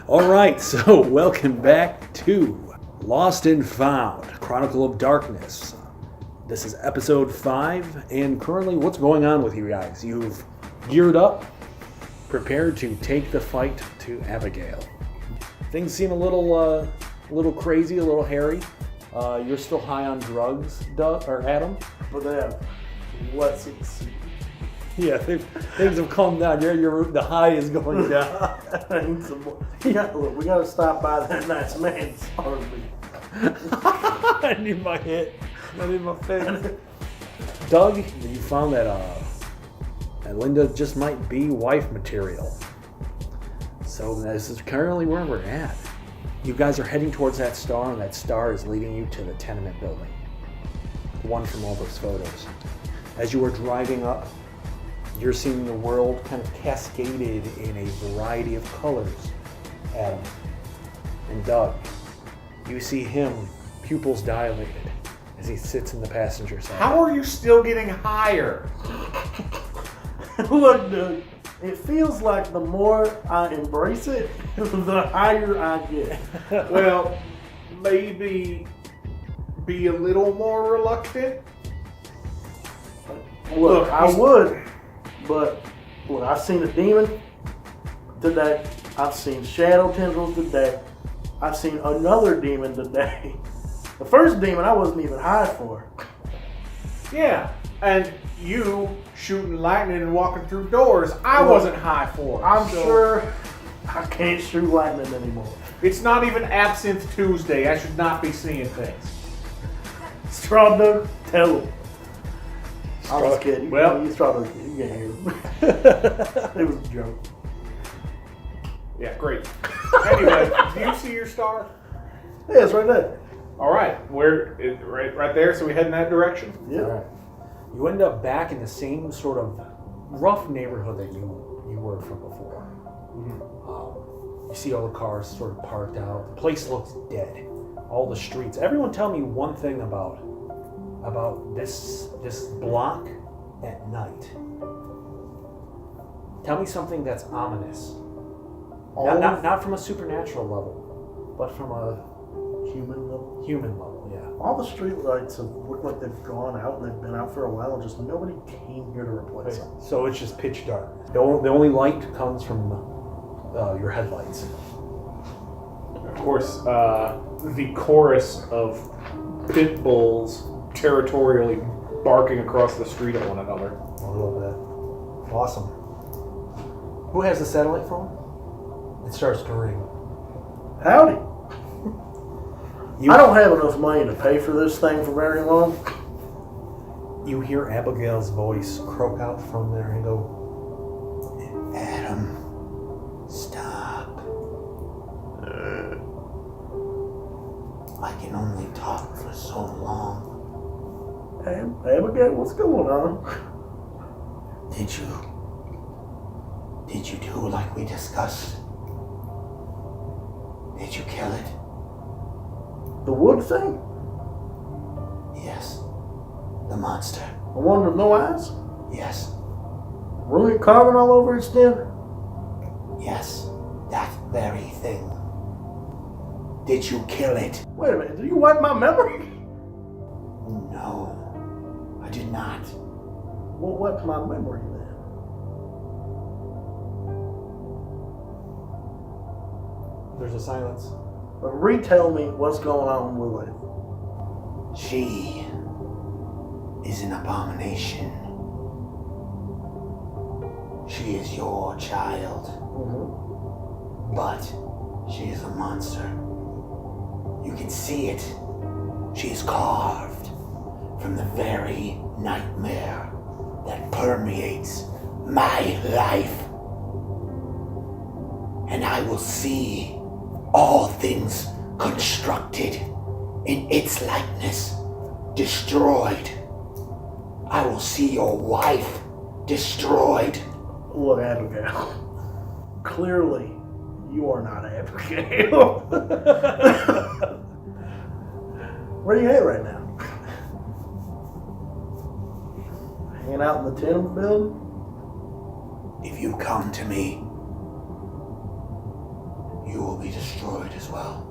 All right, so welcome back to Lost and Found, Chronicle of Darkness. This is episode 5, and currently what's going on with you guys? You've geared up, prepared to take the fight to Abigail. Things seem a little crazy, a little hairy. You're still high on drugs, Doug, or Adam? But then, let's see. Yeah, things have calmed down. The high is going down. We got to stop by that nice man's army. I need my hit. I need my face. Doug, you found that Linda just might be wife material. So this is currently where we're at. You guys are heading towards that star, and that star is leading you to the tenement building. One from all those photos. As you are driving up, you're seeing the world kind of cascaded in a variety of colors. Adam and Doug, you see him, pupils dilated, as he sits in the passenger side. How are you still getting higher? Look, dude, it feels like the more I embrace it, the higher I get. Well, maybe be a little more reluctant. Look, I would, but look, I've seen a demon today. I've seen shadow tendrils today. I've seen another demon today. The first demon I wasn't even high for. Yeah, and you shooting lightning and walking through doors, I wasn't high for. I'm sure I can't shoot lightning anymore. It's not even Absinthe Tuesday. I should not be seeing things. Straw Dog, tell him. I was kidding. Well, you Straw Dog, you can't hear him. It was a joke. Yeah, great. Anyway, do you see your star? Yeah, it's right there. All right, right there. So we head in that direction. Yeah. All right. You end up back in the same sort of rough neighborhood that you were from before. Mm-hmm. You see all the cars sort of parked out. The place looks dead. All the streets. Everyone tell me one thing about this block at night. Tell me something that's ominous. Not from a supernatural level, but from a Human level? Human level, yeah. All the street lights have looked like they've gone out and they've been out for a while and just nobody came here to replace them. So it's just pitch dark. The only light comes from your headlights. Of course, the chorus of pit bulls territorially barking across the street at one another. I love that. Awesome. Who has the satellite phone? It starts to ring. Howdy. I don't have enough money to pay for this thing for very long. You hear Abigail's voice croak out from there and go, Adam, stop. I can only talk for so long. Abigail, what's going on? Did you do like we discussed? Did you kill it? The wood thing? Yes. The monster. The one with no eyes? Yes. Runic carving all over its skin? Yes. That very thing. Did you kill it? Wait a minute, did you wipe my memory? No. I did not. What wiped my memory then? There's a silence. But retell me what's going on with it. She is an abomination. She is your child. Mm-hmm. But she is a monster. You can see it. She is carved from the very nightmare that permeates my life. And I will see all things constructed in its likeness destroyed. I will see your wife destroyed. Look, Abigail. Clearly, you are not Abigail. Where are you at right now? Hanging out in the tenement building? If you come to me, you will be destroyed as well.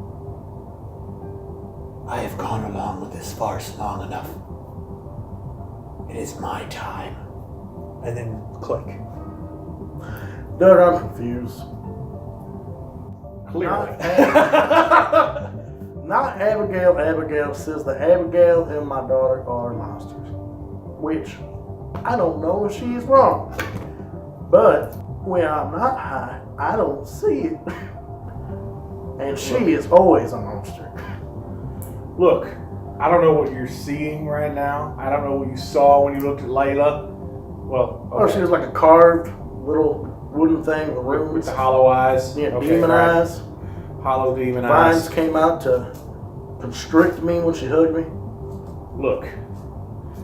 I have gone along with this farce long enough. It is my time. And then click. Doug, I'm confused. Clearly. Not Abigail. Abigail says that Abigail and my daughter are monsters. Which, I don't know if she's wrong. But when I'm not high, I don't see it. And she is always a monster. Look, I don't know what you're seeing right now. I don't know what you saw when you looked at Layla. Well, Oh, she was like a carved little wooden thing with rooms. with the hollow eyes. Yeah, Okay, demon right. eyes. Hollow demon Vines eyes. came out to constrict me when she hugged me. Look,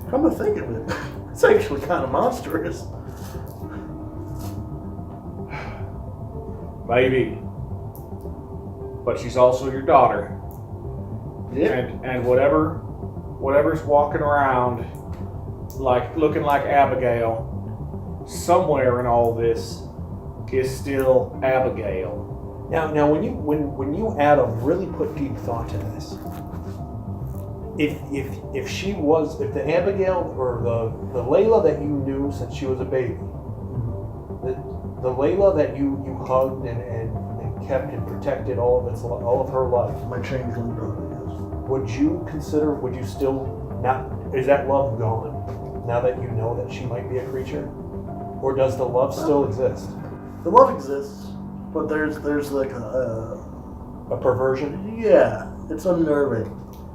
Come to think of it, it's actually kind of monstrous. maybe, but she's also your daughter, Yeah. and whatever's walking around, like looking like Abigail, somewhere in all this is still Abigail. Now, when you Adam really put deep thought to this, if she was, if the Abigail or the Layla that you knew since she was a baby, the Layla that you hugged and kept and protected all of her life, My changeling daughter, would you still not? Is that love gone now that you know that she might be a creature, or does the love still exist? yes. The love exists, but there's like a A perversion? yeah, it's unnerving.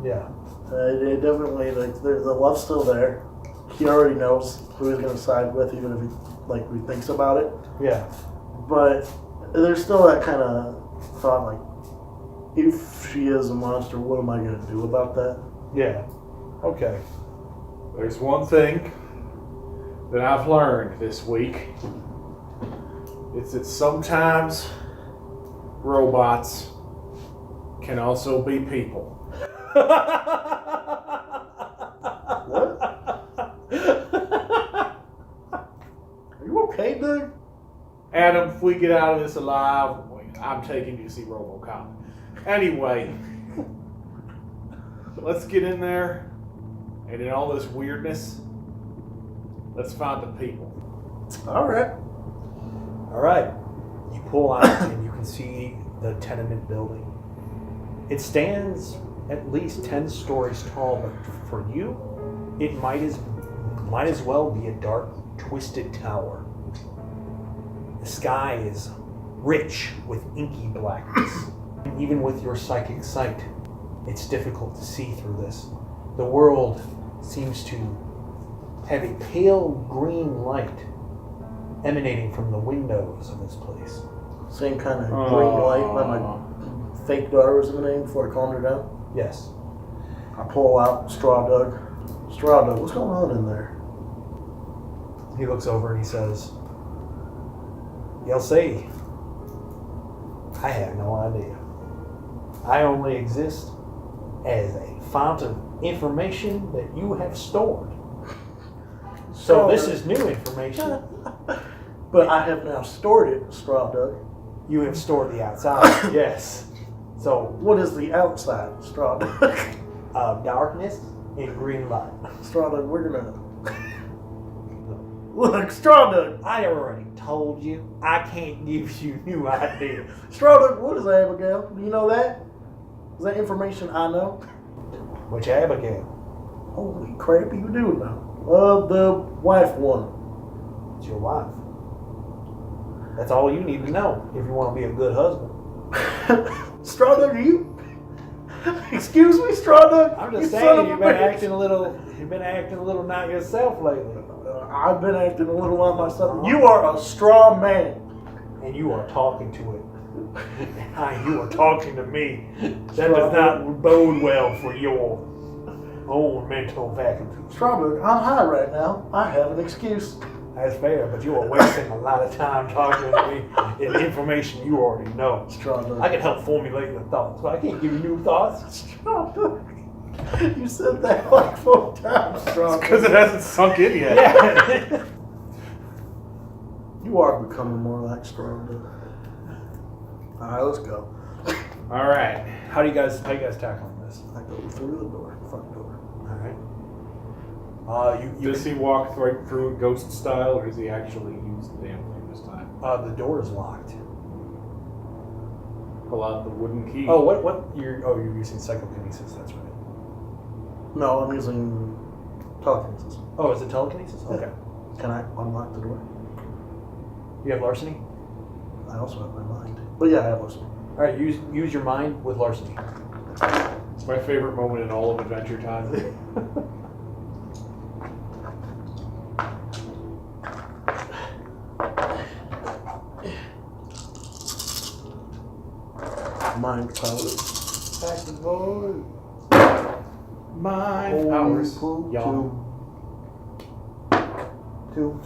Yeah. It definitely, like, the love's still there. He already knows who he's going to side with, even if he thinks about it. Yeah. But there's still that kind of thought, like, if she is a monster, what am I going to do about that? Yeah. Okay. There's one thing that I've learned this week. It's that sometimes robots can also be people. What? Are you okay, dude? Adam, if we get out of this alive, I'm taking you to see RoboCop. Anyway, let's get in there, and in all this weirdness, let's find the people. All right. All right. You pull out and you can see the tenement building. It stands at least 10 stories tall, but for you, it might as well be a dark, twisted tower. The sky is rich with inky blackness. Even with your psychic sight, it's difficult to see through this. The world seems to have a pale green light emanating from the windows of this place. Same kind of green light that my fake daughter was in the name before I calmed her down. Yes. I pull out Straw Doug. Straw Doug, what's going on in there? He looks over and he says, "You'll see. I have no idea. I only exist as a font of information that you have stored. So this is new information. But I have now stored it, Straw Doug. You have stored the outside." Yes. So, What is the outside, Straw Doug? darkness and green light. Straw Doug, we're gonna... Look, Straw Doug! I already told you. I can't give you new ideas. Straw Doug, what is Abigail? Do you know that? Is that information I know? Which Abigail? Holy crap, you do know. The wife one. It's your wife. That's all you need to know if you want to be a good husband. Straw Doug, are you? Excuse me, Straw Doug? I'm You just son saying of a you've been bitch. acting a little not yourself lately. I've been acting a little on myself. You are a straw man. And you are talking to it. You are talking to me. That does not bode well for your own mental faculties. Straw Doug, I'm high right now. I have an excuse. That's fair, but you are wasting a lot of time talking to me in information you already know. Straw Doug. I can help formulate the thoughts, but I can't give you new thoughts. Straw Doug. You said that like 4 times, Straw Because Doug. it hasn't sunk in yet. Yeah. You are becoming more like Straw Doug. All right, let's go. All right. How you guys tackling this? I go through the door, front door. All right. You Does he walk right through ghost style, or does he actually use the damn thing this time? the door is locked. Pull out the wooden key. Oh, what? You're using psychokinesis. That's right. No, I'm using telekinesis. Oh, is it telekinesis? Okay. Can I unlock the door? You have larceny. I also have my mind. But yeah, I have larceny. All right. Use your mind with larceny. It's my favorite moment in all of Adventure Time. Mind power. Active voice. Mind powers. Two.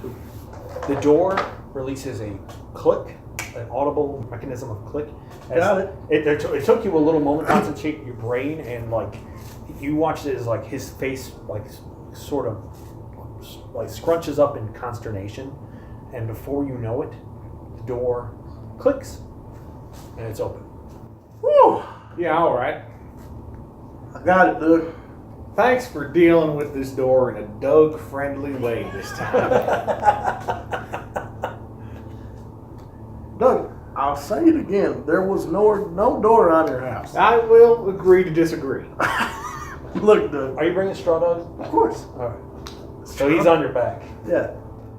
The door releases a click, an audible mechanism of click. Got it. It took you a little moment to concentrate your brain, and like you watched it as like his face like sort of like scrunches up in consternation, and before you know it, the door clicks and it's open. Woo! Yeah, all right. I got it, dude. Thanks for dealing with this door in a Doug-friendly way this time. Doug, I'll say it again. There was no door on your house. I will agree to disagree. Look, Doug. Are you bringing straw, Doug? Of course. All right. So he's on your back. Yeah.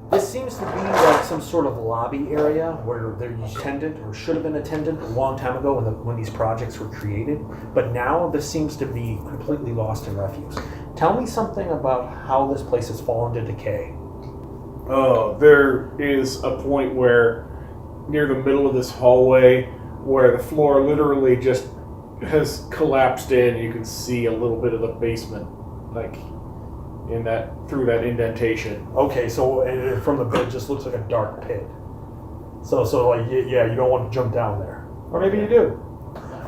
This seems to be like some sort of lobby area where there attendant or should have been attendant a long time ago when these projects were created. But now this seems to be completely lost in refuse. Tell me something about how this place has fallen to decay. There is a point where, near the middle of this hallway, where the floor literally just has collapsed in. You can see a little bit of the basement, like through that indentation. Okay, so from the bed, it just looks like a dark pit. So like yeah, you don't want to jump down there, or maybe you do.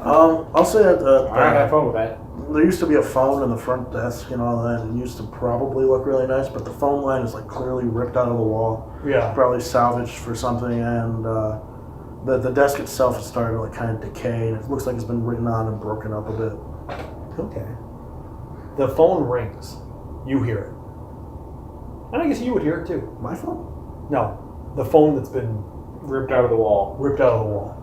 I'll say that I have fun with that. there used to be a phone in the front desk and all that. It used to probably look really nice, but the phone line is like clearly ripped out of the wall. Yeah. Probably salvaged for something, and the desk itself has started to like kind of decay, and it looks like it's been written on and broken up a bit. Okay. The phone rings. You hear it. And I guess you would hear it too. My phone? No, the phone that's been Ripped out of the wall. ripped out of the wall.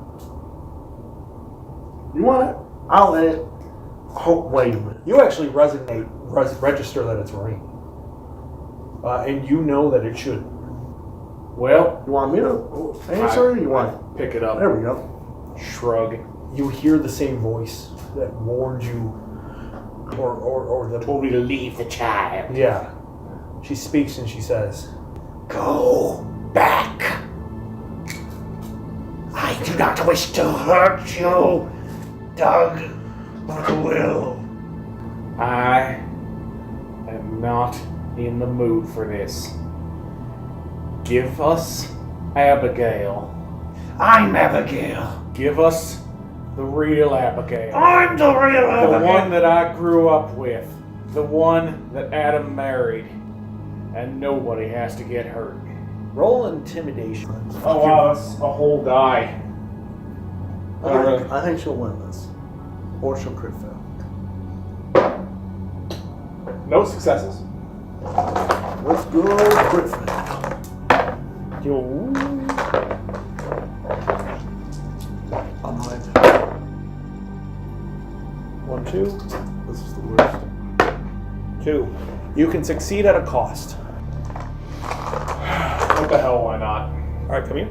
You want it? I'll let it. Oh, wait a minute. You actually register that it's ringing. And you know that it should. Well, You want me to answer it, or you want it? pick it up. There we go. Shrug. You hear the same voice that warned you, or the Told me to leave the child. yeah. She speaks and she says, Go back. I do not wish to hurt you, Doug, but I will. I am not in the mood for this. Give us Abigail. I'm Abigail. Give us the real Abigail. I'm the real The Abigail. one that I grew up with. The one that Adam married. And nobody has to get hurt. roll intimidation. Oh wow, that's a whole die. I think she'll win this. Or she'll crit fail. No successes. Let's go crit fail. I'm high. 1, 2, This is the worst. 2. You can succeed at a cost. What the hell, why not? All right, come here.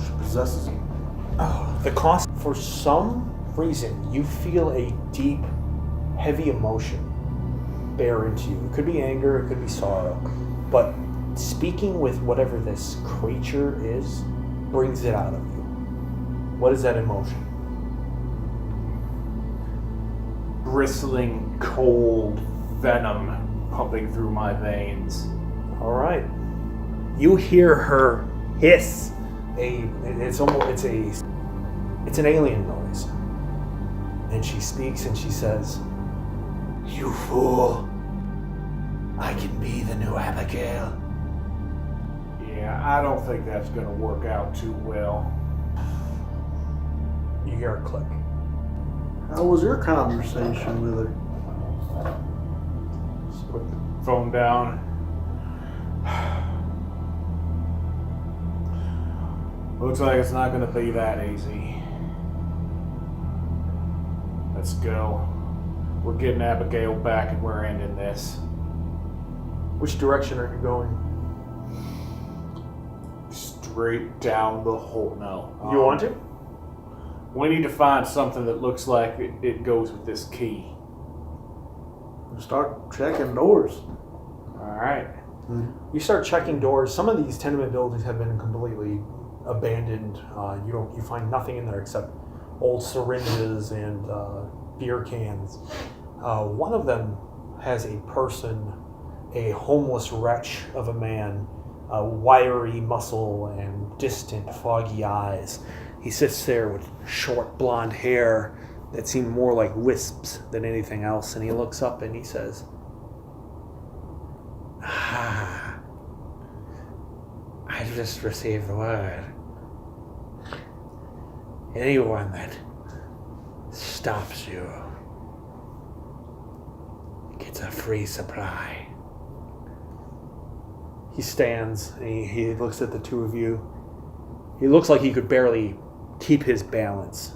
She possesses you. The cost, for some reason, you feel a deep, heavy emotion bear into you. It could be anger, it could be sorrow, but speaking with whatever this creature is brings it out of you. What is that emotion? Bristling, cold venom pumping through my veins. All right. You hear her hiss. It's an alien noise. And she speaks and she says, You fool. I can be the new Abigail. Yeah, I don't think that's gonna work out too well. You hear a click. How was your conversation with her? Just put the phone down. Looks like it's not going to be that easy. Let's go. We're getting Abigail back and we're ending this. Which direction are you going? Straight down the hole. No. You want to? We need to find something that looks like it goes with this key. Start checking doors. Alright. You start checking doors. Some of these tenement buildings have been completely abandoned. You find nothing in there except old syringes and beer cans. One of them has a person, a homeless wretch of a man, wiry muscle and distant, foggy eyes. He sits there with short blonde hair that seem more like wisps than anything else, and he looks up and he says, "Ah, I just received the word. Anyone that stops you gets a free supply." He stands and he looks at the two of you. He looks like he could barely keep his balance,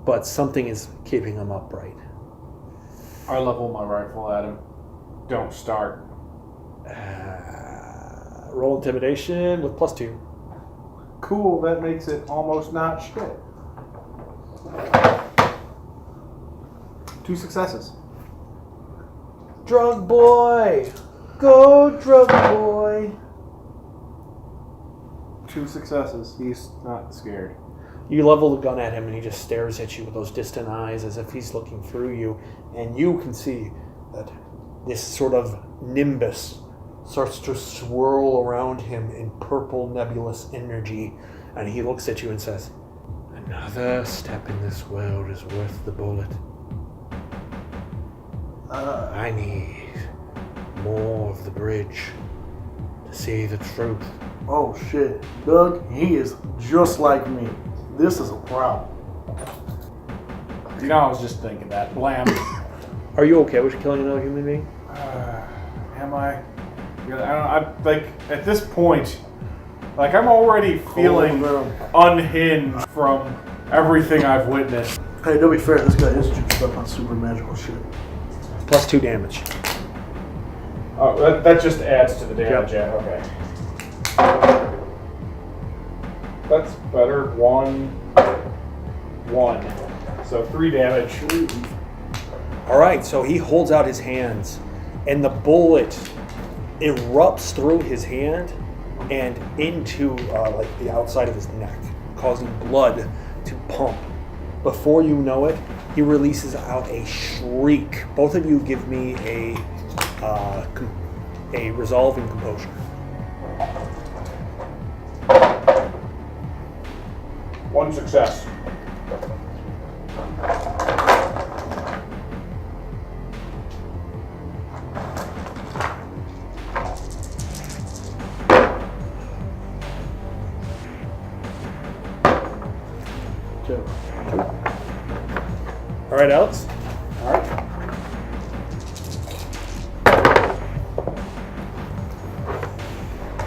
but something is keeping him upright. I level my rifle at him. Don't start. Roll intimidation with +2. Cool, that makes it almost not shit. 2 successes. Drug boy! Go, drug boy! 2 successes. He's not scared. You level the gun at him and he just stares at you with those distant eyes as if he's looking through you, and you can see that this sort of nimbus starts to swirl around him in purple nebulous energy, and he looks at you and says, "Another step in this world is worth the bullet. I need more of the bridge to see the truth." Oh shit. Doug, he is just like me. This is a problem. No, I was just thinking that. Blam. Are you okay with killing another human being? Am I? I like at this point, like I'm already feeling unhinged from everything I've witnessed. Hey, to be fair, this guy is juiced up on super magical shit. +2 damage. Oh, that just adds to the damage. Yep. Yeah, okay. That's better. 1. So 3 damage. All right, so he holds out his hands, and the bullet erupts through his hand and into like the outside of his neck, causing blood to pump. Before you know it, he releases out a shriek. Both of you give me a resolve and composure. One success. All right, Alex. All right.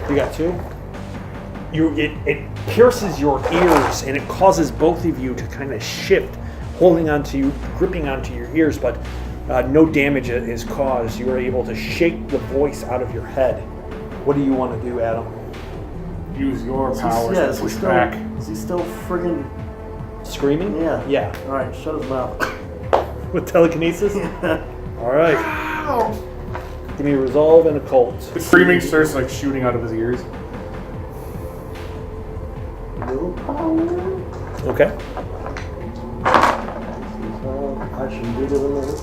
You got 2. It pierces your ears, and it causes both of you to kind of shift, holding onto you, gripping onto your ears, but no damage is caused. You are able to shake the voice out of your head. What do you want to do, Adam? Use your powers Yeah, to push back. Is he still friggin'... Screaming? Yeah. Yeah. Alright, shut his mouth. With telekinesis? Yeah. All right. Give me a resolve and occult. The screaming starts like shooting out of his ears. Willpower? Okay. I should do it in there.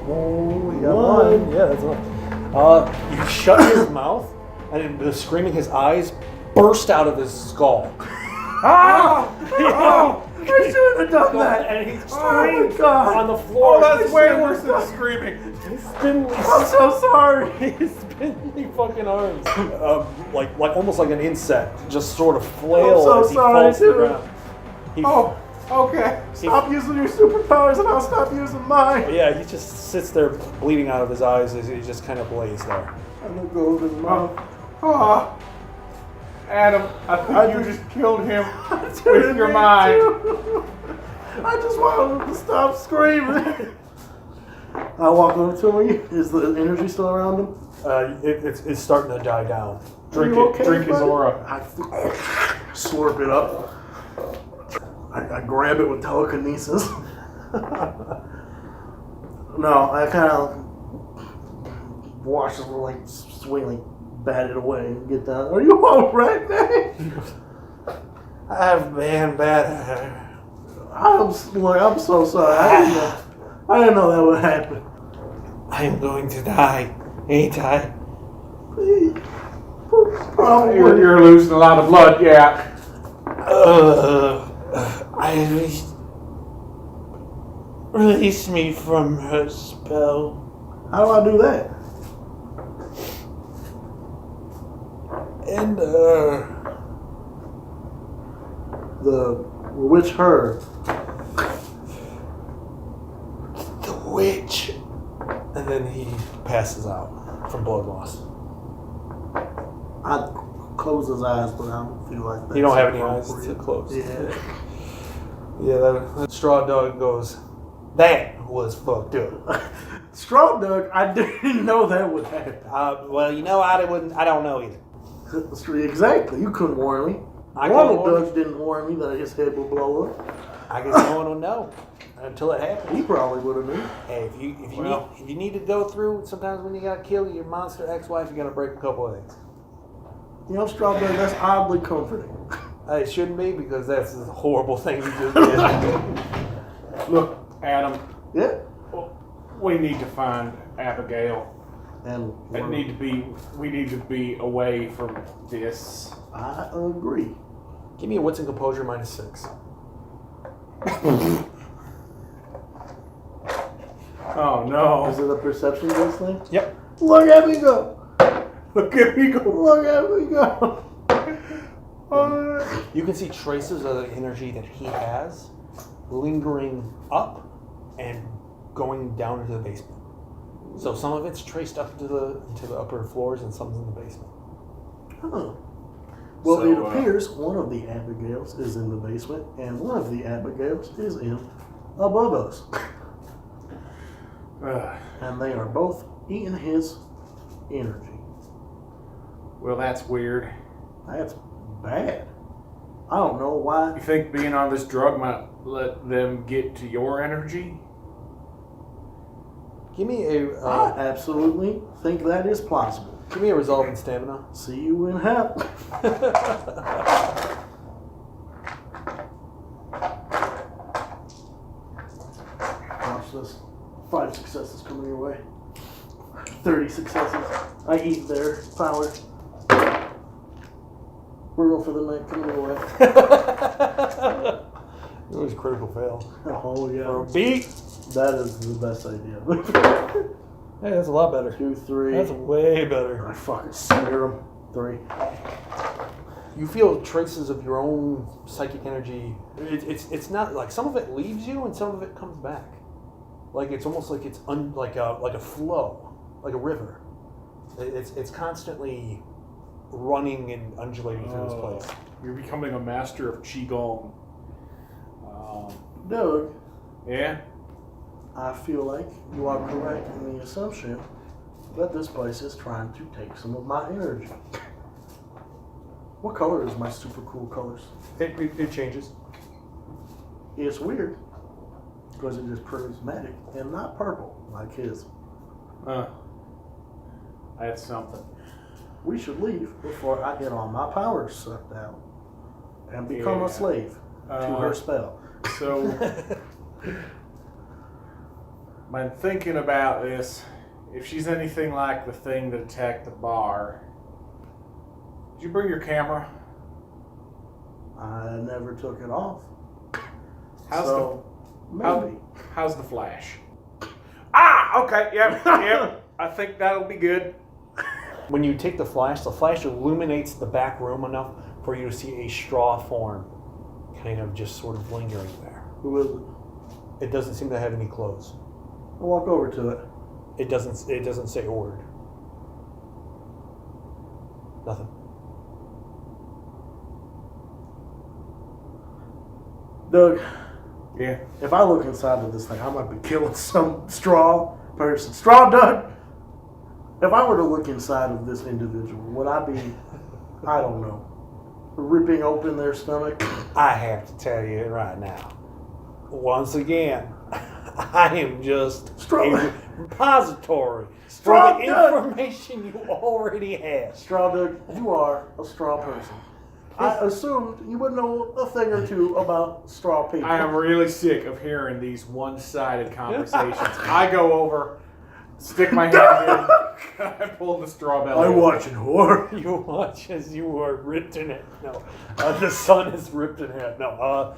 Oh, we got one. Yeah, that's enough. You shut his mouth, and in the screaming, his eyes burst out of his skull. Ah! Oh, I shouldn't shouldn't have done that. And he's Oh my screaming God. on the floor. Oh, that's way worse than screaming. His spindly, I'm so sorry. his spindly fucking arms, like almost like an insect, just sort of flail I'm so as he sorry, falls to the dude. ground. He, Oh, okay. Stop using your superpowers and I'll stop using mine. Yeah, he just sits there bleeding out of his eyes as he just kind of lays there. I look over his mouth. Oh, Adam, I think you just killed him with Didn't your mean mind. to. I just wanted him to stop screaming. I walk over to him. Is the energy still around him? It's starting to die down. Drink you it. okay, Drink his buddy? aura. I slurp it up. I grab it with telekinesis. No, I kind of wash it, like swing, like bat it away and get down. Are you all right, man? I've been better. I'm so sorry. I didn't know that would happen. I'm going to die, ain't I? Probably. You're losing a lot of blood, yeah. Release me from her spell. How do I do that? And Which her? the witch. And then he passes out from blood loss. I close his eyes, but I don't feel like that. You don't have any eyes to close. Yeah. Yeah, that straw dog goes, that was fucked up. Straw Duck, I didn't know that would happen. Well, I don't know either. Exactly. You couldn't warn me. I Normal couldn't warn Doug didn't warn me that his head would blow up. I guess no one will know until it happens. He probably would have knew. Hey, if you need to go through, sometimes when you gotta kill your monster ex-wife, you gotta break a couple eggs. You know, Straw Duck, that's oddly comforting. It shouldn't be, because that's a horrible thing you just did. Look, Adam, Yeah. we need to find Abigail. And We need to be away from this. I agree. Give me a wits and composure -6. Oh no. Is it a perception based thing? Yep. Look at me go. Look at me go. Look at me go. You can see traces of the energy that he has lingering up and going down into the basement. So some of it's traced up into the upper floors, and some's in the basement. Huh. Well, So, it appears one of the Abigails is in the basement, and one of the Abigails is in above us. And they are both eating his energy. Well, that's weird. That's bad. I don't know why. You think being on this drug might let them get to your energy? Give me a I absolutely think that is possible. give me a resolve and stamina. See you in hell. Watch this. 5 successes coming your way. 30 successes. I eat their power. We're going for the night coming your way. It was a critical fail. Oh, yeah. For a beat. That is the best idea. Hey, that's a lot better. 2, 3. That's way better. I fucking smear them. 3. You feel traces of your own psychic energy. It's not like some of it leaves you and some of it comes back. Like it's almost like it's like a flow, like a river. It's constantly running and undulating through this place. You're becoming a master of Qigong. Doug, Yeah? I feel like you are correct in the assumption that this place is trying to take some of my energy. What color is my super cool colors? It changes. It's weird because it is prismatic and not purple like his. That's something. We should leave before I get all my powers sucked out and become Yeah. a slave to her spell. So, when thinking about this, if she's anything like the thing that attacked the bar, did you bring your camera? I never took it off. How's the flash? Ah, okay, yep. I think that'll be good. When you take the flash illuminates the back room enough for you to see a straw form kind of just sort of lingering there. Who is it? It doesn't seem to have any clothes. I'll walk over to it. It doesn't say a word. Nothing. Doug, Yeah. if I look inside of this thing, I might be killing some straw person. Straw Doug? If I were to look inside of this individual, would I be, I don't know, ripping open their stomach? I have to tell you right now. Once again, I am just a repository for the information you already have. Straw Doug, you are a straw person. I assumed you would know a thing or two about straw people. I am really sick of hearing these one-sided conversations. I go over, stick my hand in, I pull the straw belly. I'm watching horror. You watch as you are ripped in it. No, the sun is ripped in it. No,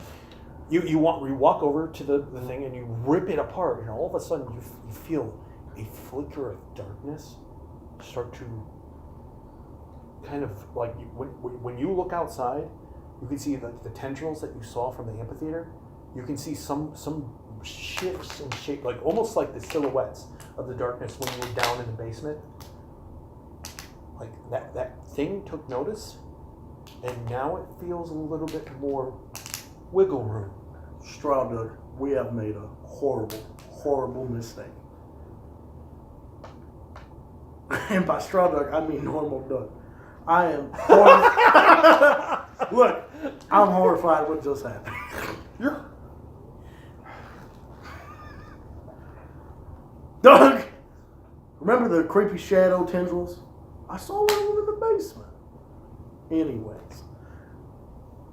you walk over to the thing and you rip it apart, and all of a sudden you feel a flicker of darkness start to kind of like when you look outside, you can see the tendrils that you saw from the amphitheater. You can see some shifts in shape, like almost like the silhouettes of the darkness when you were down in the basement. Like that thing took notice, and now it feels a little bit more wiggle room. Straw Doug, we have made a horrible, horrible mistake. And by Straw Doug, I mean normal Doug. I am horrified. Look, I'm horrified what just happened. Doug, remember the creepy shadow tendrils? I saw one of them in the basement. Anyways,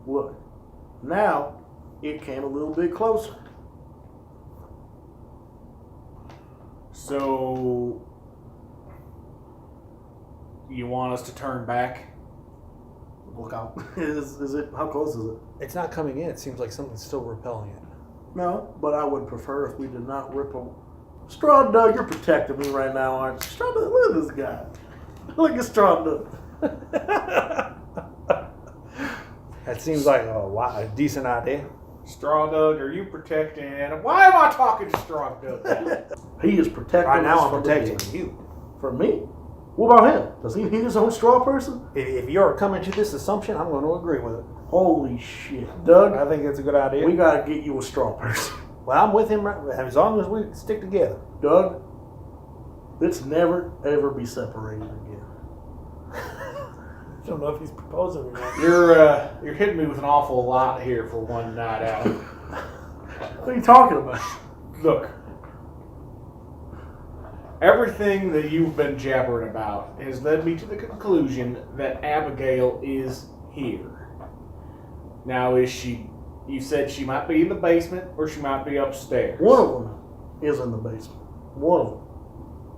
look, now it came a little bit closer. So, you want us to turn back? Look out. Is it, how close is it? It's not coming in. It seems like something's still repelling it. No, but I would prefer if we did not rip a... Straw Doug, you're protecting me right now, aren't you? Straw Doug, look at this guy. Look at Straw Doug. That seems like a decent idea. Straw Doug, are you protecting? Why am I talking to Straw Doug? He is protecting Right now us I'm from protecting the you. From me? What about him? Does he need his own straw person? If you're coming to this assumption, I'm going to agree with it. Holy shit. Doug, I think it's a good idea. we gotta get you a straw person. Well, I'm with him as long as we stick together. Doug, let's never ever be separated again. I don't know if he's proposing or not. You're hitting me with an awful lot here for one night out. What are you talking about? Look, everything that you've been jabbering about has led me to the conclusion that Abigail is here. Now, is she? You said she might be in the basement or she might be upstairs. One of them is in the basement. One of them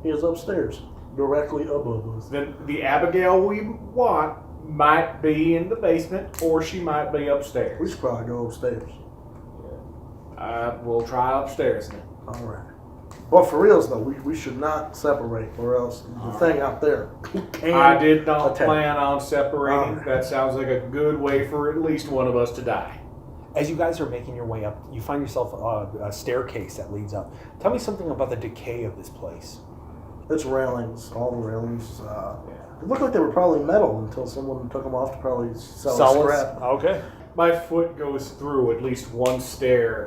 is upstairs, directly above us. Then the Abigail we want might be in the basement or she might be upstairs. We should probably go upstairs. We'll try upstairs then. All right. But for reals though, we should not separate, or else the thing out there can I did not attack. plan on separating. That sounds like a good way for at least one of us to die. As you guys are making your way up, you find yourself a staircase that leads up. Tell me something about the decay of this place. It's railings, all the railings. It looked like they were probably metal until someone took them off to probably sell scrap. Okay. My foot goes through at least one stair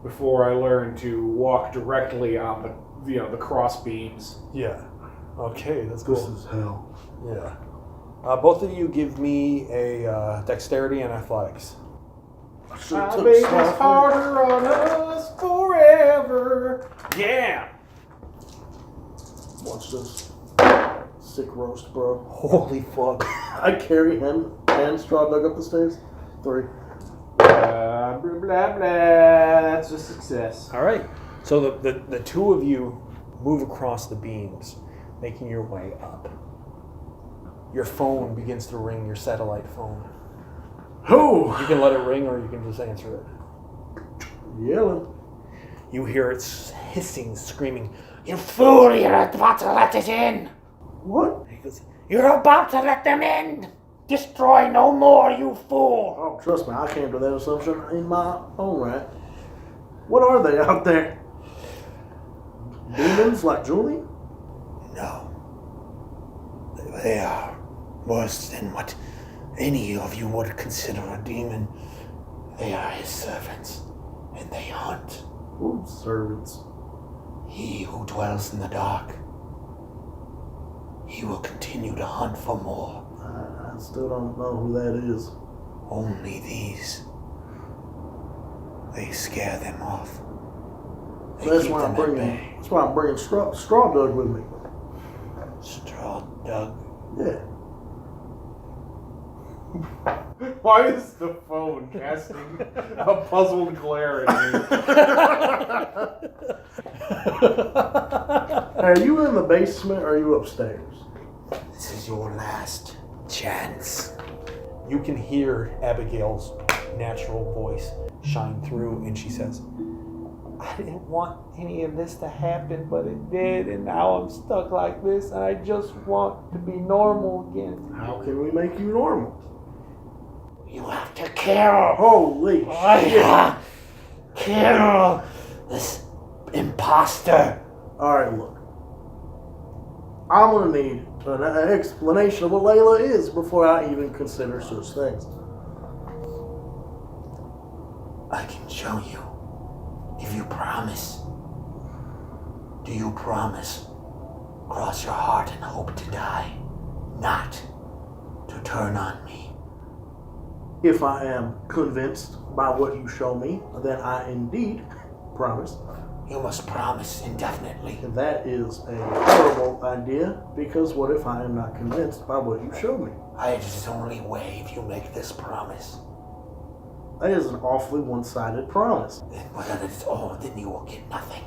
before I learn to walk directly on the cross beams. Yeah. Okay, that's cool. This is hell. Yeah. Both of you give me a dexterity and athletics. I'll make this harder on us forever. Yeah. Watch this. Sick roast, bro. Holy fuck. I carry him and Straw Doug up the stairs. 3. Blah, blah, blah. That's a success. All right. So the two of you move across the beams, making your way up. Your phone begins to ring, your satellite phone. Who? You can let it ring or you can just answer it. Yelling. You hear it hissing, screaming. You fool, you're about to let it in. What? He goes, You're about to let them in. Destroy no more, you fool. Oh, trust me, I came to that assumption in my own right. What are they out there? Demons like Julie? No. They are worse than what any of you would consider a demon. They are his servants, and they hunt. Ooh, servants. He who dwells in the dark, he will continue to hunt for more. I still don't know who that is. Only these. They scare them off. They That's keep why I'm them at bringing. bay. That's why I'm bringing straw Doug with me. Straw Doug. Yeah. Why is the phone casting a puzzled glare at me? Are you in the basement or are you upstairs? This is your last chance. you can hear Abigail's natural voice shine through, and she says, I didn't want any of this to happen, but it did, and now I'm stuck like this, and I just want to be normal again. How can we make you normal? You have to kill. Holy shit. Kill this imposter. Alright, look. I'm gonna need an explanation of what Layla is before I even consider such things. I can show you if you promise. Do you promise? Cross your heart and hope to die, not to turn on me. If I am convinced by what you show me, then I indeed promise. You must promise indefinitely. And that is a horrible idea, because what if I am not convinced by what you show me? It is only way if you make this promise. That is an awfully one-sided promise. Well, that is all, then you will get nothing.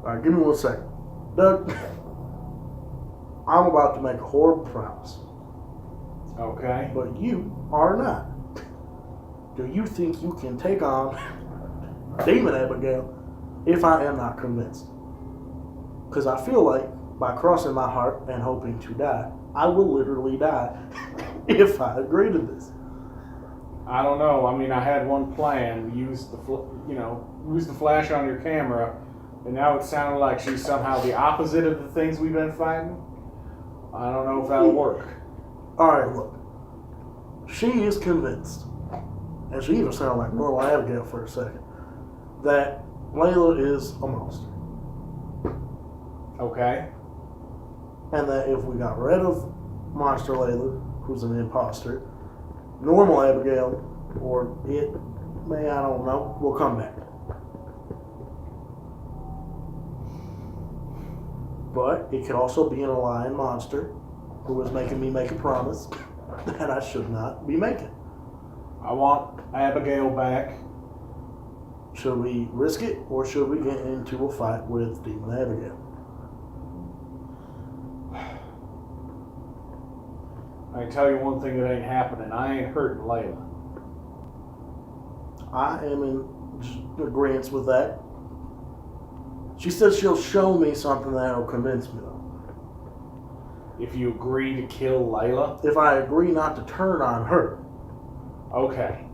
Alright, give me 1 second. Doug, I'm about to make a horrible promise, Okay. but you are not. Do you think you can take on Demon Abigail if I am not convinced? Because I feel like by crossing my heart and hoping to die, I will literally die if I agree to this. I don't know. I mean, I had one plan. Use the use the flash on your camera, and now it sounded like she's somehow the opposite of the things we've been fighting. I don't know if that'll work. Alright, look. She is convinced, and she even sounded like normal Abigail for a second, that Layla is a monster. Okay. And that if we got rid of Monster Layla, who's an imposter, normal Abigail, or it, may I don't know, will come back. But it could also be an alien monster who is making me make a promise that I should not be making. I want Abigail back. Should we risk it, or should we get into a fight with Demon Abigail? I can tell you one thing that ain't happening. I ain't hurting Layla. I am in agreement with that. She says she'll show me something that'll convince me, though. If you agree to kill Layla, If I agree not to turn on her. okay.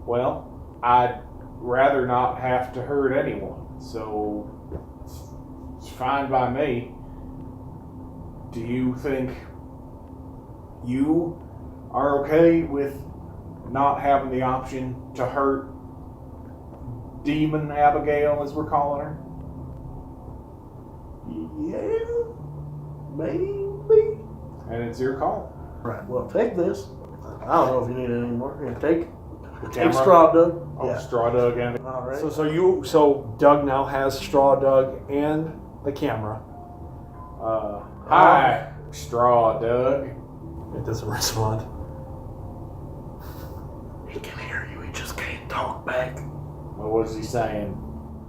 Well, I'd rather not have to hurt anyone, so it's fine by me. Do you think you are okay with not having the option to hurt Demon Abigail, as we're calling her? Yeah, maybe. And it's your call. Right, well, take this. I don't know if you need it anymore. Here, take camera? straw, Doug. Oh, Yeah. Straw Doug and All right. So Doug now has Straw Doug and the camera. hi, Straw Doug. It doesn't respond. He can hear you. He just can't talk back. What was he saying?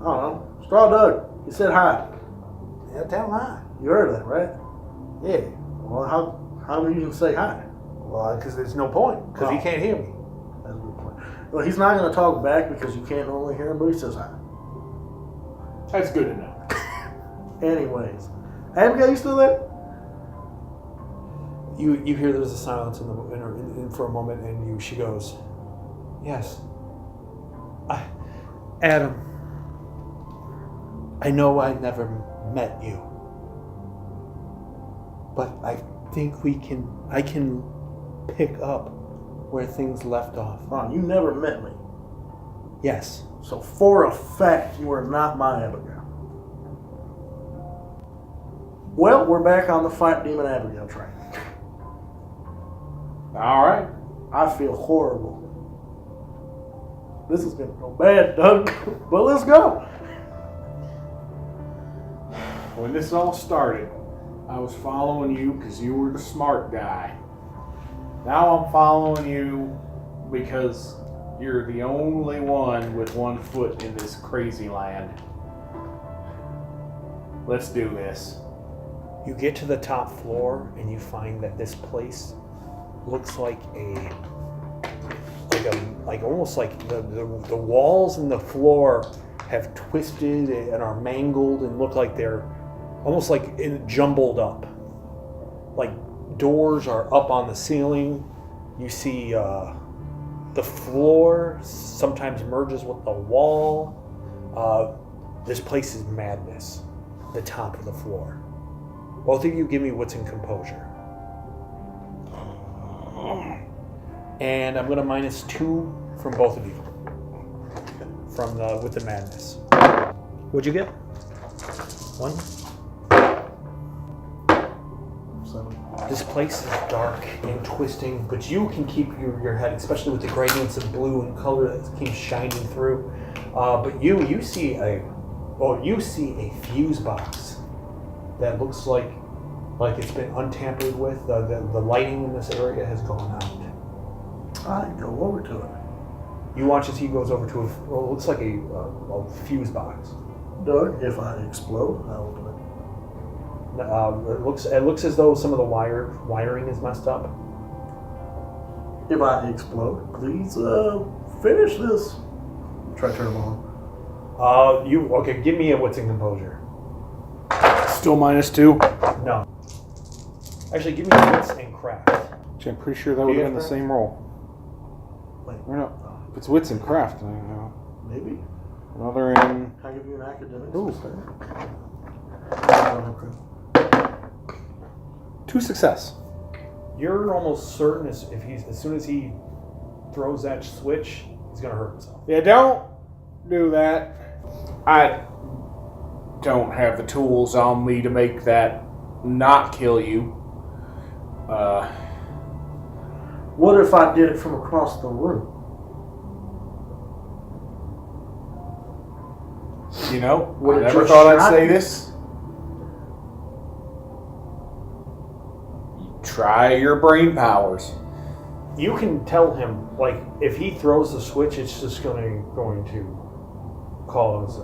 I don't know. Straw Doug. He said hi. Yeah, tell him hi. You heard that, right? Yeah. Well, how do you even say hi? Well, because there's no point. Because he Oh. can't hear me. That's a good point. Well, he's not going to talk back because you can't normally hear him, but he says hi. That's good enough. Anyways. Abigail, you still there? You hear there's a silence in for a moment, and she goes, "Yes, Adam. I know I never met you, but I think I can pick up where things left off. Oh, you never met me. Yes, So for a fact, you are not my Abigail. Well, we're back on the Fight Demon Abigail train. All right. I feel horrible. This is going to go bad, Doug. But let's go. When this all started, I was following you because you were the smart guy. Now I'm following you because you're the only one with one foot in this crazy land. Let's do this. You get to the top floor, and you find that this place looks like almost like the walls and the floor have twisted and are mangled and look like they're almost like jumbled up. Like doors are up on the ceiling. You see the floor sometimes merges with the wall. This place is madness. The top of the floor. Both of you give me wits and composure. And I'm gonna -2 from both of you. With the madness. What'd you get? 1? 7. This place is dark and twisting, but you can keep your head, especially with the gradients of blue and color that keeps shining through. But you see a fuse box that looks like it's been untampered with. The lighting in this area has gone out. I go over to it. You watch as he goes over to it looks like a fuse box. Doug, if I explode, I will do it. It looks as though some of the wiring is messed up. If I explode, please finish this. Try to turn them on. Give me a wits and composure. Still -2. No. Actually, give me wits and craft. Which I'm pretty sure that Do would you have been the have same roll. Wait, Or no. If it's wits and craft, I don't know. maybe? Another in. Can I give you an academic? Ooh. I don't have credit. 2 success. You're almost certain as soon as he throws that switch, he's gonna hurt himself. Yeah, don't do that. I don't have the tools on me to make that not kill you. What if I did it from across the room? You know, Would I it never just thought I'd shock say you? this. Try your brain powers. You can tell him, like, if he throws the switch, it's just going to cause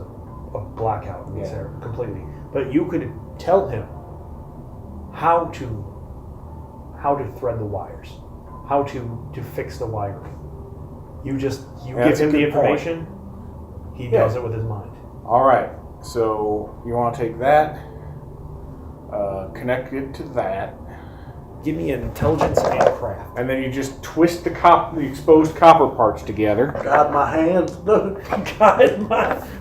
a blackout in this area completely. But you could tell him how to thread the wires, how to fix the wiring. You give that's a him the good point. information. He does it with his mind. All right, so you want to take that, connect it to that, Give me an intelligence and craft. and then you just twist the exposed copper parts together. God, my hands. Doug. God,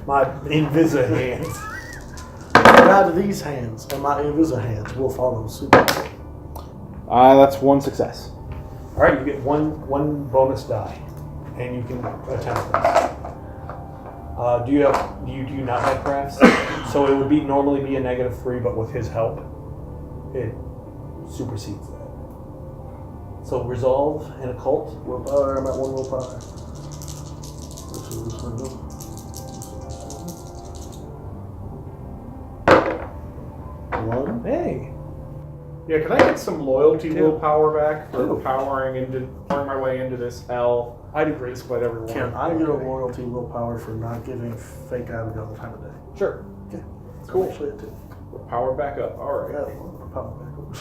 my Invisa hands. God, these hands and my invisible hands will follow suit. That's 1 success. All right, you get one bonus die, and you can attempt this. Do you not have crafts? So it would normally be a -3, but with his help, it supersedes that. So resolve and occult. Willpower, I'm at 1 willpower. This is one. Hey, Yeah, can I get some loyalty 2. willpower back for Two. powering my way into this hell? I'd agree. Despite everyone. Can I get a loyalty willpower for not giving fake Abigail the time of day? Sure. Okay. Cool. Actually, it did. We're powered back up. All right. Yeah, power back over.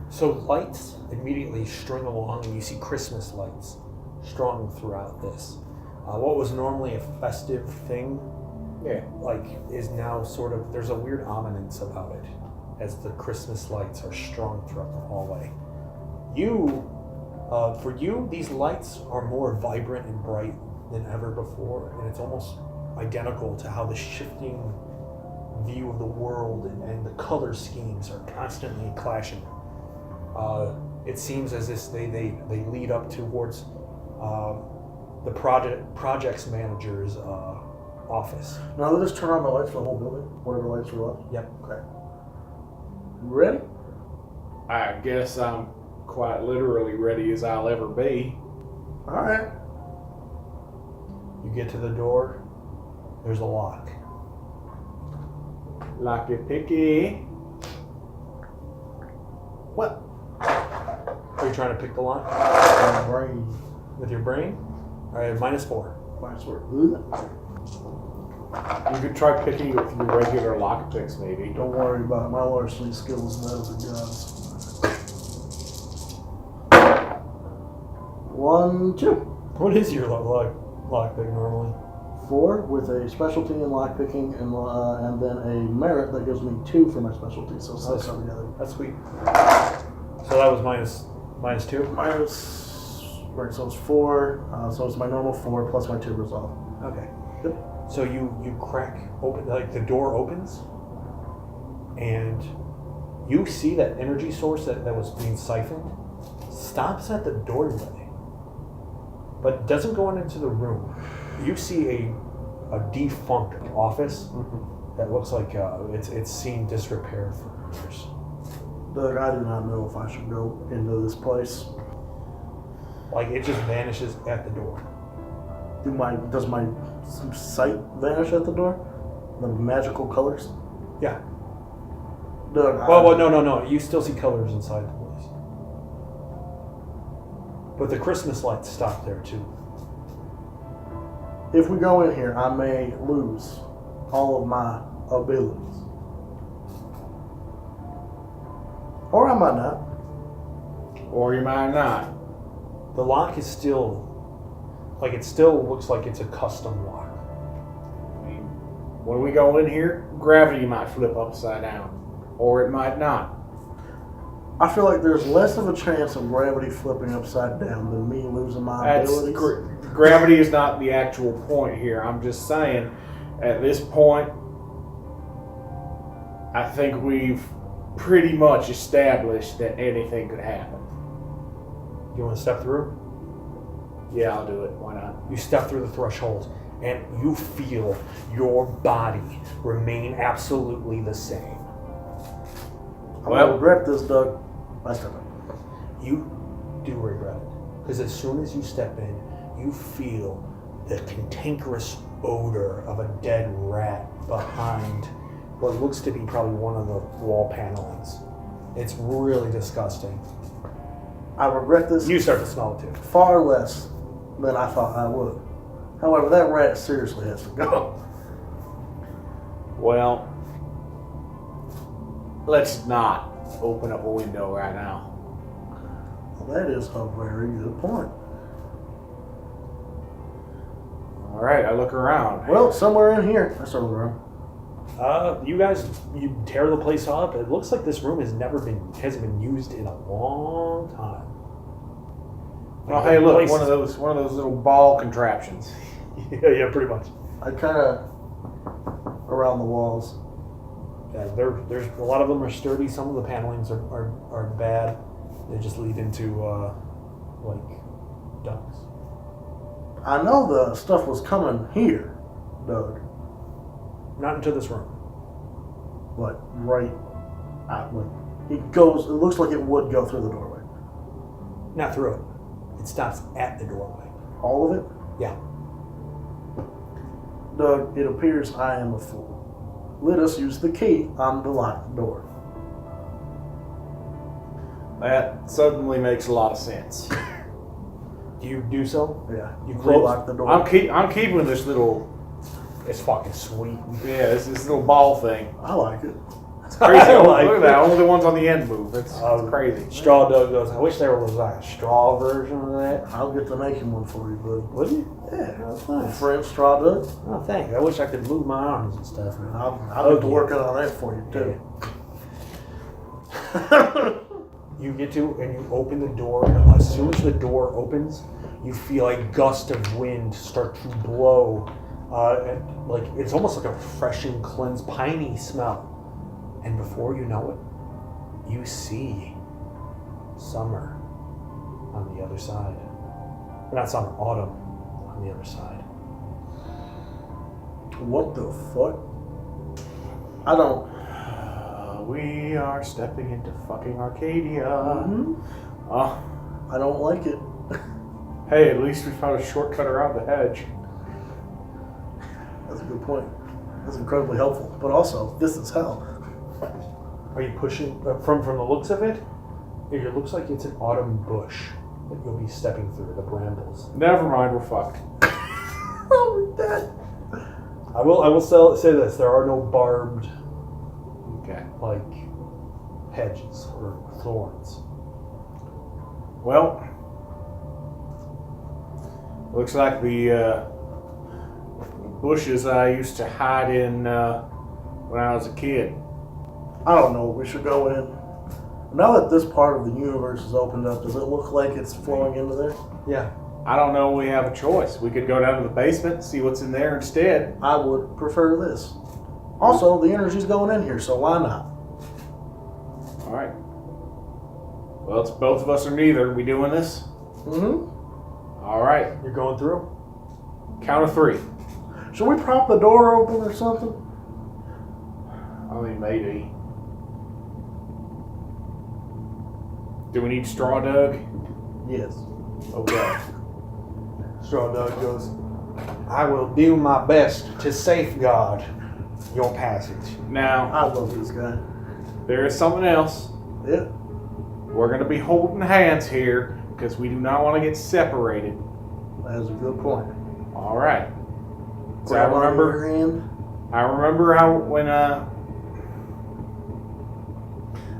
So lights immediately string along, and you see Christmas lights strung throughout this. What was normally a festive thing, is now sort of, there's a weird ominence about it as the Christmas lights are strung throughout the hallway. For you, these lights are more vibrant and bright than ever before, and it's almost identical to how the shifting view of the world and the color schemes are constantly clashing. It seems as if they lead up towards the projects manager's office. Now let us turn on the lights for the whole building. Whatever lights are left. Yep. Okay. You ready? I guess I'm quite literally ready as I'll ever be. All right. You get to the door. There's a lock. Locky picky. What? Are you trying to pick the lock My brain. with your brain? All right, -4. Might swear. You could try picking it with your regular lock picks, maybe. Don't worry about it. My larceny skills and those are guns. 1, 2. What is your lock pick normally? 4 with a specialty in lockpicking and then a merit that gives me 2 for my specialty. So 6 altogether. That's sweet. So that was -2? Right, so it's 4. So it's my normal 4 plus my 2 resolve. Okay. Yep. So you crack open, like the door opens, and you see that energy source that was being siphoned stops at the doorway, but doesn't go into the room. You see a defunct office that looks like it's seen disrepair for years. Doug, I do not know if I should go into this place. Like it just vanishes at the door. Does my sight vanish at the door? The magical colors? Yeah. Doug, Well, no. You still see colors inside the place. But the Christmas lights stop there too. if we go in here, I may lose all of my abilities. Or I might not. Or you might not. The lock is still, like, it still looks like it's a custom lock. I mean, when we go in here, gravity might flip upside down. Or it might not. I feel like there's less of a chance of gravity flipping upside down than me losing my abilities. Gravity is not the actual point here. I'm just saying, at this point, I think we've pretty much established that anything could happen. You want to step through? Yeah, I'll do it. Why not? You step through the threshold, and you feel your body remain absolutely the same. I'm gonna regret this, Doug. I step in. You do regret it, because as soon as you step in, you feel the cantankerous odor of a dead rat behind what looks to be probably one of the wall panelings. It's really disgusting. I regret this You start to smell it too. far less than I thought I would. However, that rat seriously has to go. Well, let's not open up a window right now. Well, that is a very good point. All right, I look around. Well, somewhere in here. I start looking around. You guys, you tear the place up. It looks like this room hasn't been used in a long time. Oh, hey, look, one of those little ball contraptions. yeah, pretty much. I kind of around the walls. Yeah, there's a lot of them are sturdy. Some of the panelings are bad. They just lead into like ducts. I know the stuff was coming here, Doug. Not into this room. But right out. Like, it goes. It looks like it would go through the doorway. Not through it. It stops at the doorway. All of it, Yeah. Doug. It appears I am a fool. Let us use the key on the locked door. That suddenly makes a lot of sense. Do you do so? Yeah, You close? lock the door. I'm keeping this little, It's fucking sweet. this little ball thing. I like it. That's Crazy. Like Look at that. Only the ones on the end move. It's crazy. Straw Doug goes, I wish there was like a straw version of that. I'll get to making one for you, bud. Would you? Yeah. That's nice. French straw duck. Oh, thanks. I wish I could move my arms and stuff. I'll get to working on that for you, too. You get to, and you open the door, and as soon as the door opens, you feel a gust of wind start to blow. And like it's almost like a refreshing, cleansed, piney smell. And before you know it, you see summer on the other side. Or not summer, autumn on the other side. What the fuck? I don't. We are stepping into fucking Arcadia. I don't like it. Hey, at least we found a shortcut around the hedge. That's a good point. That's incredibly helpful. But also, this is hell. Are you pushing from the looks of it? It looks like it's an autumn bush that you'll be stepping through, the brambles. Never mind, we're fucked. Oh, my God. I will say this: there are no barbed like hedges or thorns. Well, looks like the bushes I used to hide in when I was a kid. I don't know. We should go in. Now that this part of the universe is opened up, does it look like it's flowing into there? Yeah. I don't know. We have a choice. We could go down to the basement and see what's in there instead. I would prefer this. Also, the energy's going in here, so why not? All right. Well, it's both of us or neither. We doing this? Mm-hmm. All right. You're going through? Count of 3. Should we prop the door open or something? I mean, maybe. Do we need straw, Doug? Yes. Okay. Straw Doug goes, I will do my best to safeguard your passage. Now, I love this guy. there is something else. Yeah. We're going to be holding hands here because we do not want to get separated. That is a good point. All right. So Grab onto your hand. I remember how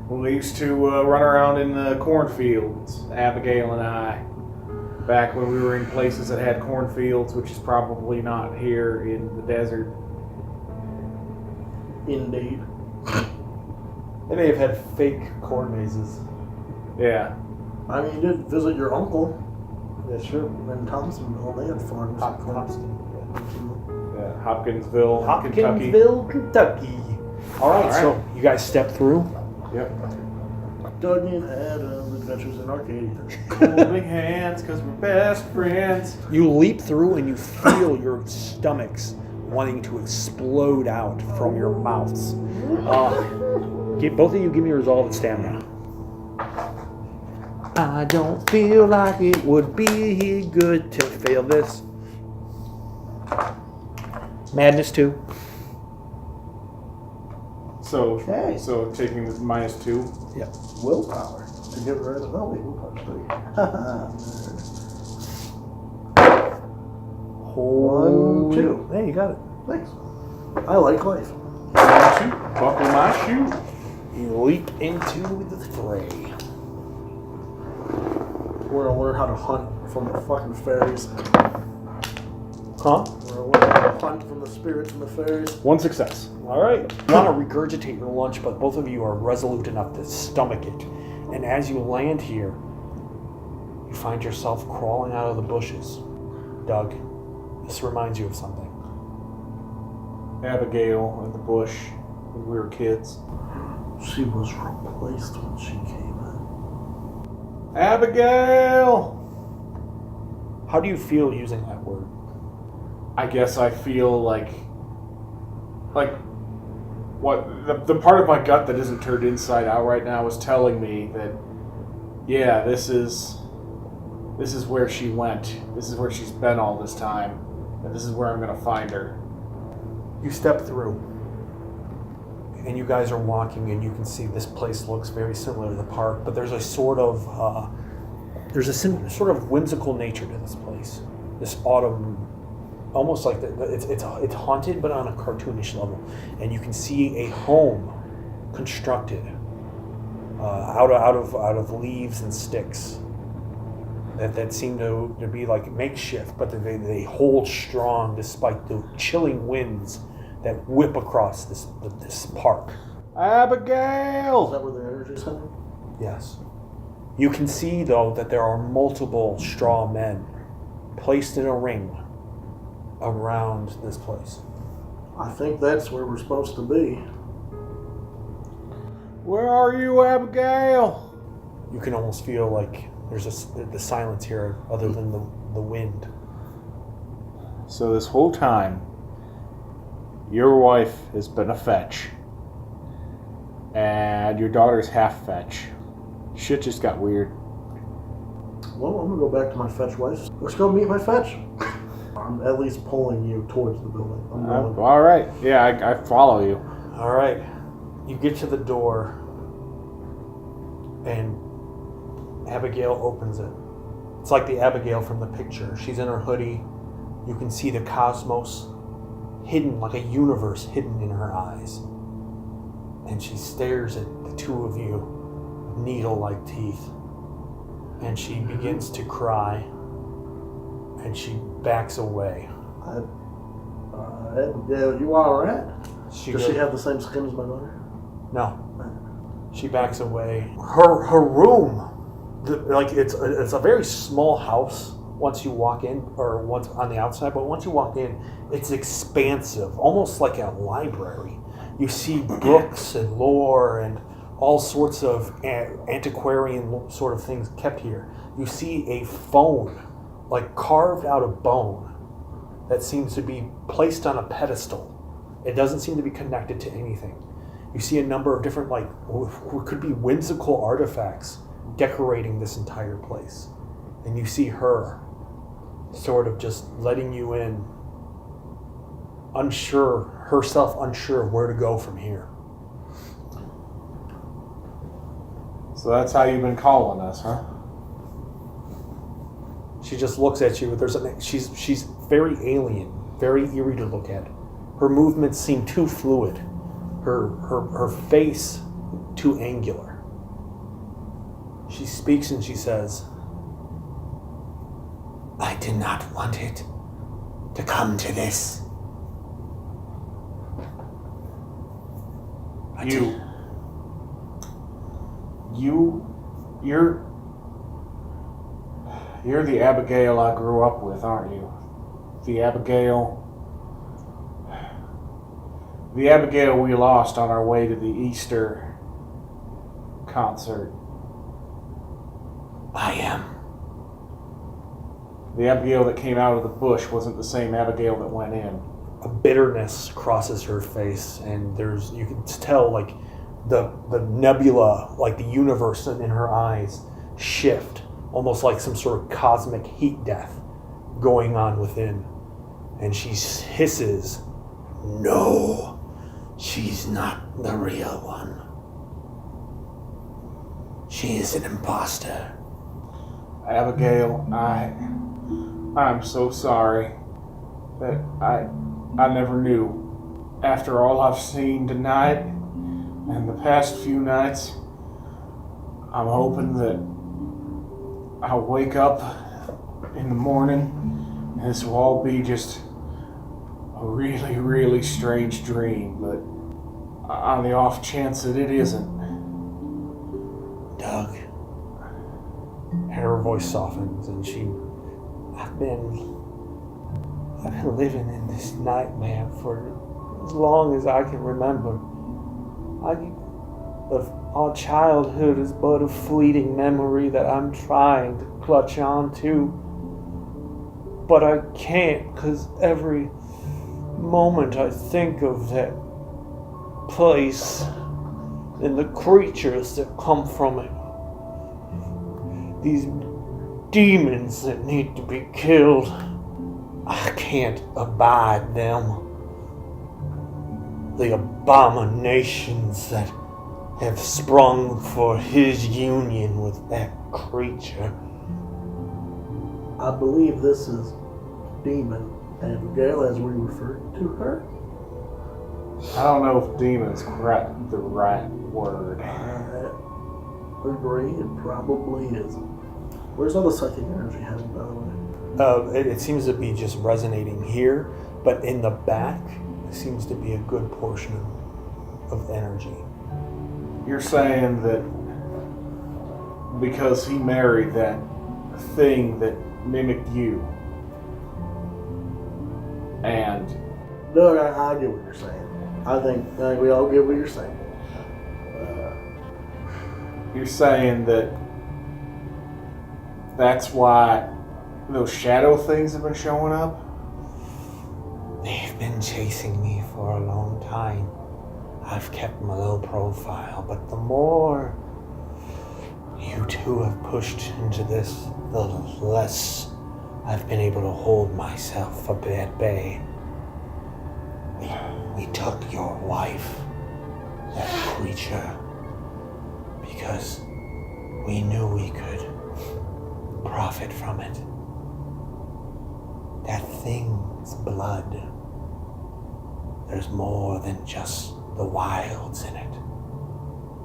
when we used to run around in the cornfields, Abigail and I, back when we were in places that had cornfields, which is probably not here in the desert. Indeed. They may have had fake corn mazes. Yeah. I mean, you did visit your uncle That's true. in Thompsonville. They had farms. Yeah. Hopkinsville, Kentucky. Hopkinsville, Kentucky. All right, so you guys step through. Yep. Dougie and Adam's Adventures in Arcadia. Holding hands because we're best friends. You leap through and you feel your stomachs wanting to explode out from your mouths. Both of you give me resolve and stamina. I don't feel like it would be good to fail this. Madness 2. So, Okay. so taking this -2. Yep. Willpower. To get rid of willpower 3. Haha. 1, 2. Hey, you got it. Thanks. I like life. Buckle my shoe. You leap into the fray. We're gonna learn how to hunt from the fucking fairies. Huh? We're gonna learn how to hunt from the spirits and the fairies. 1 success. All right. You want to regurgitate your lunch, but both of you are resolute enough to stomach it. And as you land here, you find yourself crawling out of the bushes. Doug, this reminds you of something. Abigail in the bush when we were kids. She was replaced when she came in. Abigail! How do you feel using that word? I guess I feel like what the part of my gut that isn't turned inside out right now is telling me that, yeah, this is where she went. This is where she's been all this time, and this is where I'm gonna find her. You step through, and you guys are walking, and you can see this place looks very similar to the park, but there's a sort of sort of whimsical nature to this place. This autumn, almost like it's haunted, but on a cartoonish level. And you can see a home constructed out of leaves and sticks that seem to be like makeshift, but they hold strong despite the chilling winds that whip across this park. Abigail! Is that where the energy center? Yes. You can see, though, that there are multiple straw men placed in a ring around this place. I think that's where we're supposed to be. Where are you, Abigail? You can almost feel like there's the silence here other than the wind. So this whole time, your wife has been a fetch. And your daughter's half fetch. Shit just got weird. Well, I'm gonna go back to my fetch wife. Let's go meet my fetch. I'm at least pulling you towards the building. I'm going. All right. Yeah, I follow you. All right. You get to the door, and Abigail opens it. It's like the Abigail from the picture. She's in her hoodie. You can see the cosmos hidden, like a universe hidden in her eyes. And she stares at the two of you with needle-like teeth. And she begins to cry. And she backs away. Abigail, you all right? Does she have the same skin as my daughter? No. She backs away. Her room, it's a very small house once you walk in, or once on the outside, but once you walk in, it's expansive, almost like a library. You see books and lore and all sorts of antiquarian sort of things kept here. You see a phone, like carved out of bone, that seems to be placed on a pedestal. It doesn't seem to be connected to anything. You see a number of different, what could be whimsical artifacts decorating this entire place. And you see her sort of just letting you in, unsure of where to go from here. So that's how you've been calling us, huh? She just looks at you. She's very alien, very eerie to look at. Her movements seem too fluid. Her face too angular. She speaks and she says, I did not want it to come to this. You're the Abigail I grew up with, aren't you? The Abigail we lost on our way to the Easter concert. I am. The Abigail that came out of the bush wasn't the same Abigail that went in. a bitterness crosses her face, and you can tell like the nebula, like the universe in her eyes shift, almost like some sort of cosmic heat death going on within. And she hisses, No, she's not the real one. She is an imposter. Abigail, I'm so sorry that I never knew. After all I've seen tonight and the past few nights, I'm hoping that I'll wake up in the morning and this will all be just a really, really strange dream, but on the off chance that it isn't. Doug. and her voice softens, and I've been living in this nightmare for as long as I can remember. Our childhood is but a fleeting memory that I'm trying to clutch on to, but I can't, because every moment I think of that place and the creatures that come from it, these demons that need to be killed, I can't abide them. The abominations that have sprung for his union with that creature. I believe this is Demon Abigail, as we refer to her. I don't know if demon's quite the right word. I agree, it probably is. Where's all the psychic energy headed, by the way? It seems to be just resonating here, but in the back seems to be a good portion of energy. You're saying that because he married that thing that mimicked you, and Doug, I get what you're saying. I think we all get what you're saying. you're saying that that's why those shadow things have been showing up? They've been chasing me for a long time. I've kept my low profile, but the more you two have pushed into this, the less I've been able to hold myself at bay. We took your wife, that creature, because we knew we could profit from it. That thing's blood. There's more than just the wilds in it.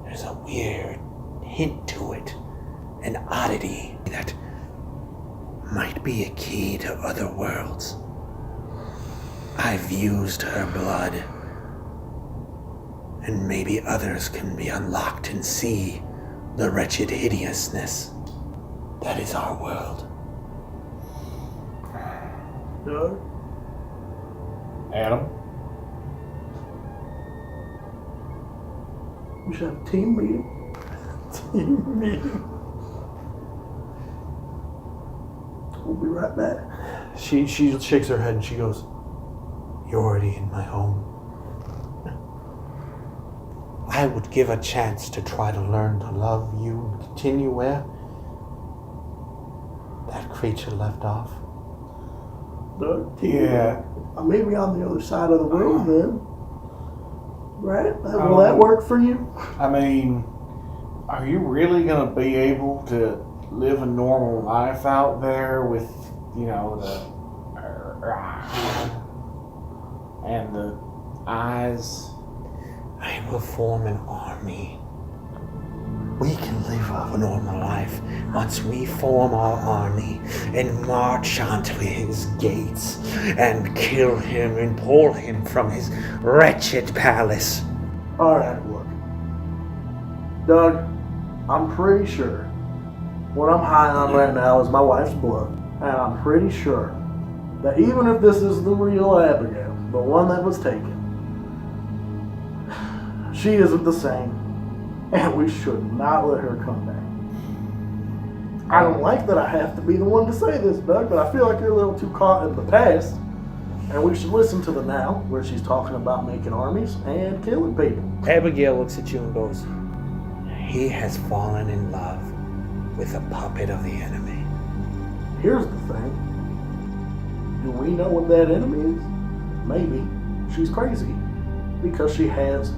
There's a weird hint to it, an oddity that might be a key to other worlds. I've used her blood, and maybe others can be unlocked and see the wretched hideousness that is our world. Doug? Adam? We should have a team meeting. Team meeting. We'll be right back. She shakes her head and she goes, "You're already in my home." I would give a chance to try to learn to love you and continue where that creature left off. Doug, Yeah. maybe on the other side of the world then. Right? Will that work for you? I mean, are you really going to be able to live a normal life out there with, you know, and the eyes? I will form an army. We can live a normal life once we form our army and march onto his gates and kill him and pull him from his wretched palace. Alright, look. Doug, I'm pretty sure what I'm high on right now is my wife's blood. And I'm pretty sure that even if this is the real Abigail, the one that was taken, she isn't the same. And we should not let her come back. I don't like that I have to be the one to say this, Doug, but I feel like you're a little too caught in the past. And we should listen to the now, where she's talking about making armies and killing people. Abigail looks at you and goes, He has fallen in love with a puppet of the enemy. Here's the thing. Do we know what that enemy is? Maybe she's crazy because she has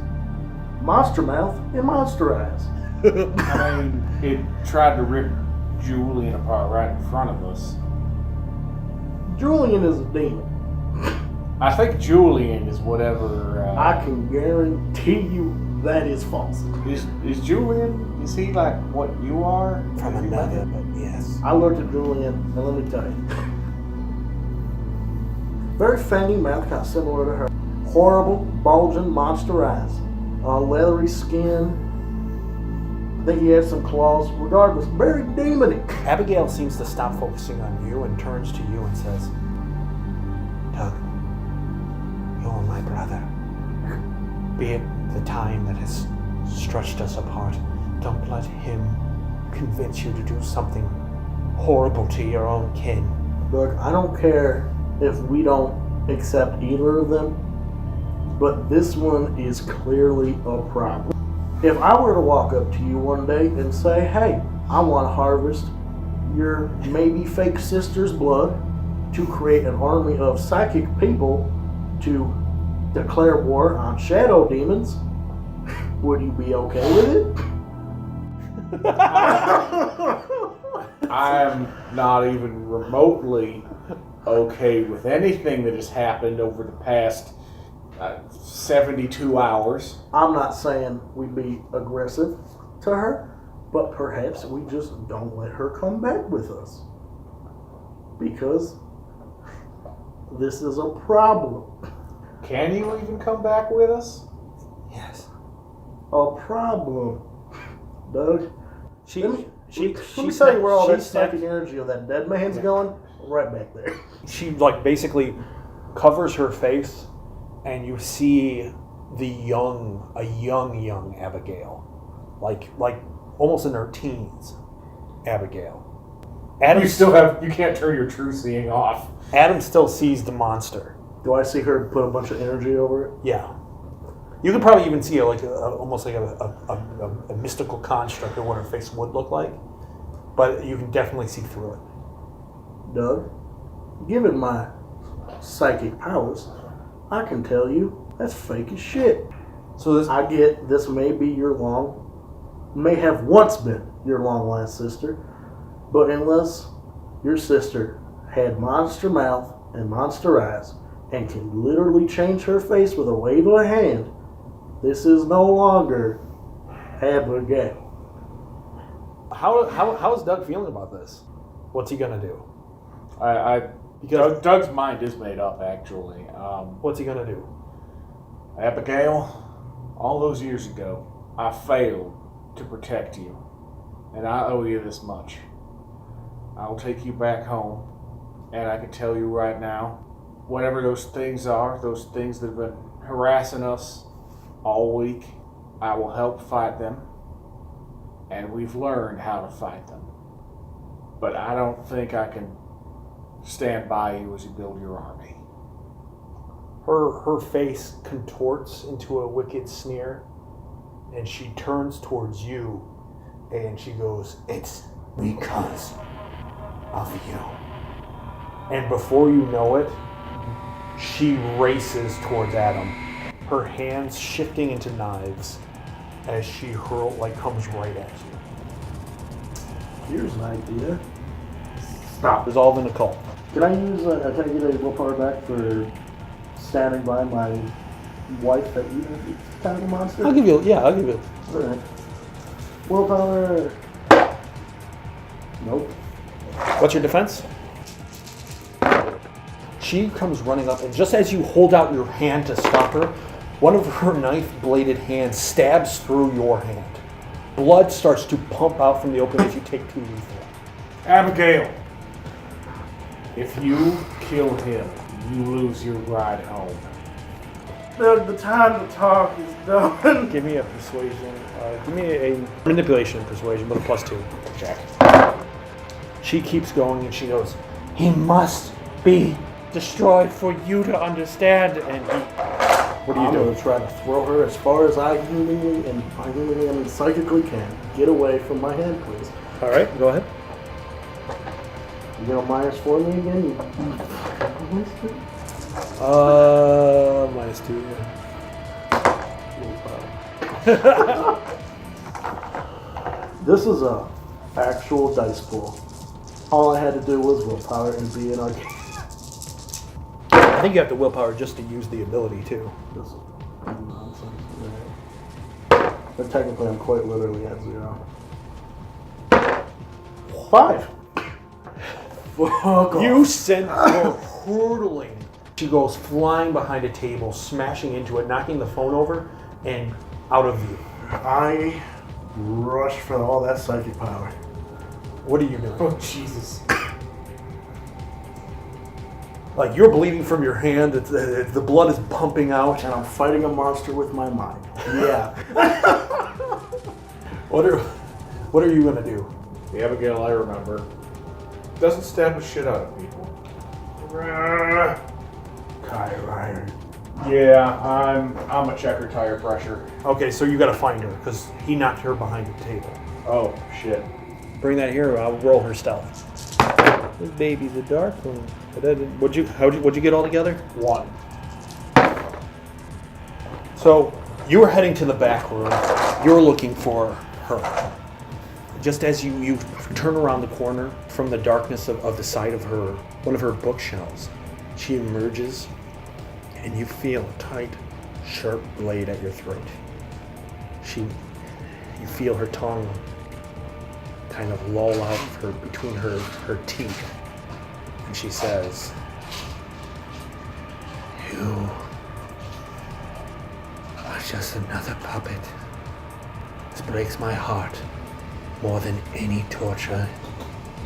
monster mouth and monster eyes. I mean, it tried to rip Julian apart right in front of us. Julian is a demon. I think Julian is whatever. I can guarantee you that is false. Is Julian? Is he like what you are? From another, but yes. I looked at Julian, and let me tell you. Very fangy mouth, kind of similar to her. Horrible, bulging monster eyes. Leathery skin. I think he has some claws. Regardless, very demonic. Abigail seems to stop focusing on you and turns to you and says, Doug, you're my brother. "Be it the time that has stretched us apart, don't let him convince you to do something horrible to your own kin." Look, I don't care if we don't accept either of them, but this one is clearly a problem. If I were to walk up to you one day and say, hey, I want to harvest your maybe fake sister's blood to create an army of psychic people to declare war on shadow demons, would you be okay with it? I am not even remotely okay with anything that has happened over the past 72 hours. I'm not saying we be aggressive to her, but perhaps we just don't let her come back with us. Because this is a problem. Can you even come back with us? Yes. A problem. Doug, let me she tell you where all that snapped- psychic energy of that dead man's going. Right back there. She like basically covers her face, and you see a young Abigail, like almost in her teens, Abigail. You can't turn your true seeing off. Adam still sees the monster. Do I see her put a bunch of energy over it? Yeah, you could probably even see almost like a mystical construct of what her face would look like, but you can definitely see through it. Doug, given my psychic powers, I can tell you that's fake as shit. So this, I get this may have once been your long lost sister, but unless your sister had monster mouth and monster eyes and can literally change her face with a wave of a hand, this is no longer Abigail. how's Doug feeling about this? What's he gonna do? Because Doug's mind is made up, actually. What's he gonna do? Abigail, all those years ago, I failed to protect you, and I owe you this much. I'll take you back home, and I can tell you right now, whatever those things are, those things that have been harassing us all week, I will help fight them, and we've learned how to fight them. But I don't think I can stand by you as you build your army. Her face contorts into a wicked sneer, and she turns towards you, and she goes, It's because of you. and before you know it, she races towards Adam, her hands shifting into knives as she comes right at you. Here's an idea. Stop. Dissolve in a cult. Can I use? Can I get a willpower back for standing by my wife that you kind of a monster? I'll give you. Alright. Willpower. Nope. What's your defense? She comes running up, and just as you hold out your hand to stop her, one of her knife-bladed hands stabs through your hand. Blood starts to pump out from the opening as you take 2 lethal. Abigail, if you kill him, you lose your ride home. The time to talk is done. Give me a persuasion. Give me a manipulation persuasion, but a +2. Check. She keeps going, and she goes, "He must be destroyed for you to understand." And what are you I'm doing? gonna try to throw her as far as I humanly and psychically can. Get away from my hand, please. All right, go ahead. You gonna -4 me again? -2. Yeah. This is a actual dice pool. All I had to do was willpower and be an arcade. I think you have to willpower just to use the ability too. This is nonsense. Right. But technically, I'm quite literally at 0. 5. Fuck off. You send her hurtling. She goes flying behind a table, smashing into it, knocking the phone over, and out of view. I rush for all that psychic power. What are you doing? Oh, Jesus. Like, you're bleeding from your hand, the blood is pumping out. And I'm fighting a monster with my mind. Yeah. What are you gonna do? The Abigail I remember doesn't stab the shit out of people. Tire iron. Yeah, I'm a checker tire pressure. Okay, so you gotta find her, because he knocked her behind the table. Oh, shit. Bring that here, I'll roll her stealth. This baby's a dark one. What'd you get all together? 1. So you were heading to the back room. You're looking for her. Just as you turn around the corner from the darkness of the side of one of her bookshelves, she emerges, and you feel a tight sharp blade at your throat. You feel her tongue kind of loll out of her, between her teeth. And she says, "You are just another puppet. This breaks my heart more than any torture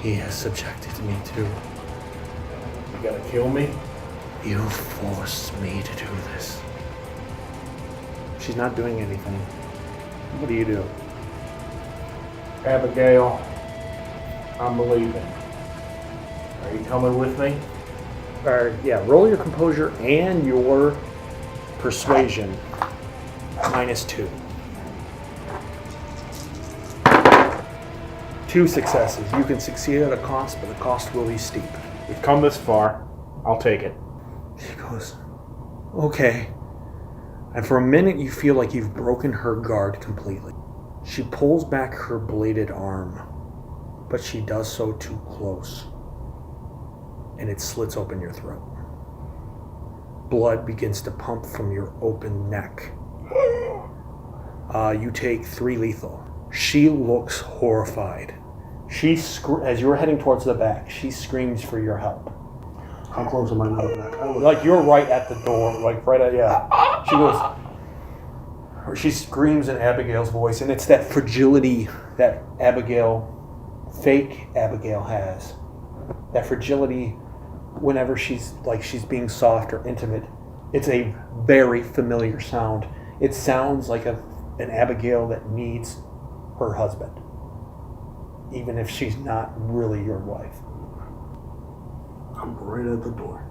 he has subjected me to. You gonna kill me? You forced me to do this." She's not doing anything. What do you do? Abigail, I'm leaving. Are you coming with me? Yeah, roll your composure and your persuasion. -2. 2 successes. You can succeed at a cost, but the cost will be steep. We've come this far. I'll take it. She goes, "Okay." And for a minute, you feel like you've broken her guard completely. She pulls back her bladed arm, but she does so too close, and it slits open your throat. Blood begins to pump from your open neck. You take 3 lethal. She looks horrified. As you're heading towards the back, she screams for your help. How close am I now to that? Like you're right at the door, like right at, yeah. She goes, or she screams in Abigail's voice, and it's that fragility that fake Abigail has. That fragility whenever she's being soft or intimate. It's a very familiar sound. It sounds like an Abigail that needs her husband, even if she's not really your wife. I'm right at the door.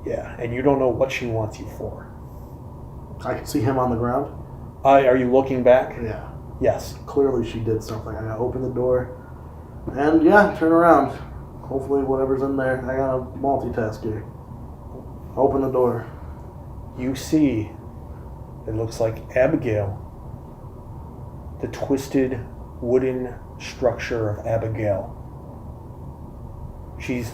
Yeah, and you don't know what she wants you for. I can see him on the ground. Are you looking back? Yeah. Yes. Clearly she did something. I gotta open the door. And yeah, turn around. Hopefully whatever's in there. I gotta multitask here. Open the door. You see, it looks like Abigail, the twisted wooden structure of Abigail. She's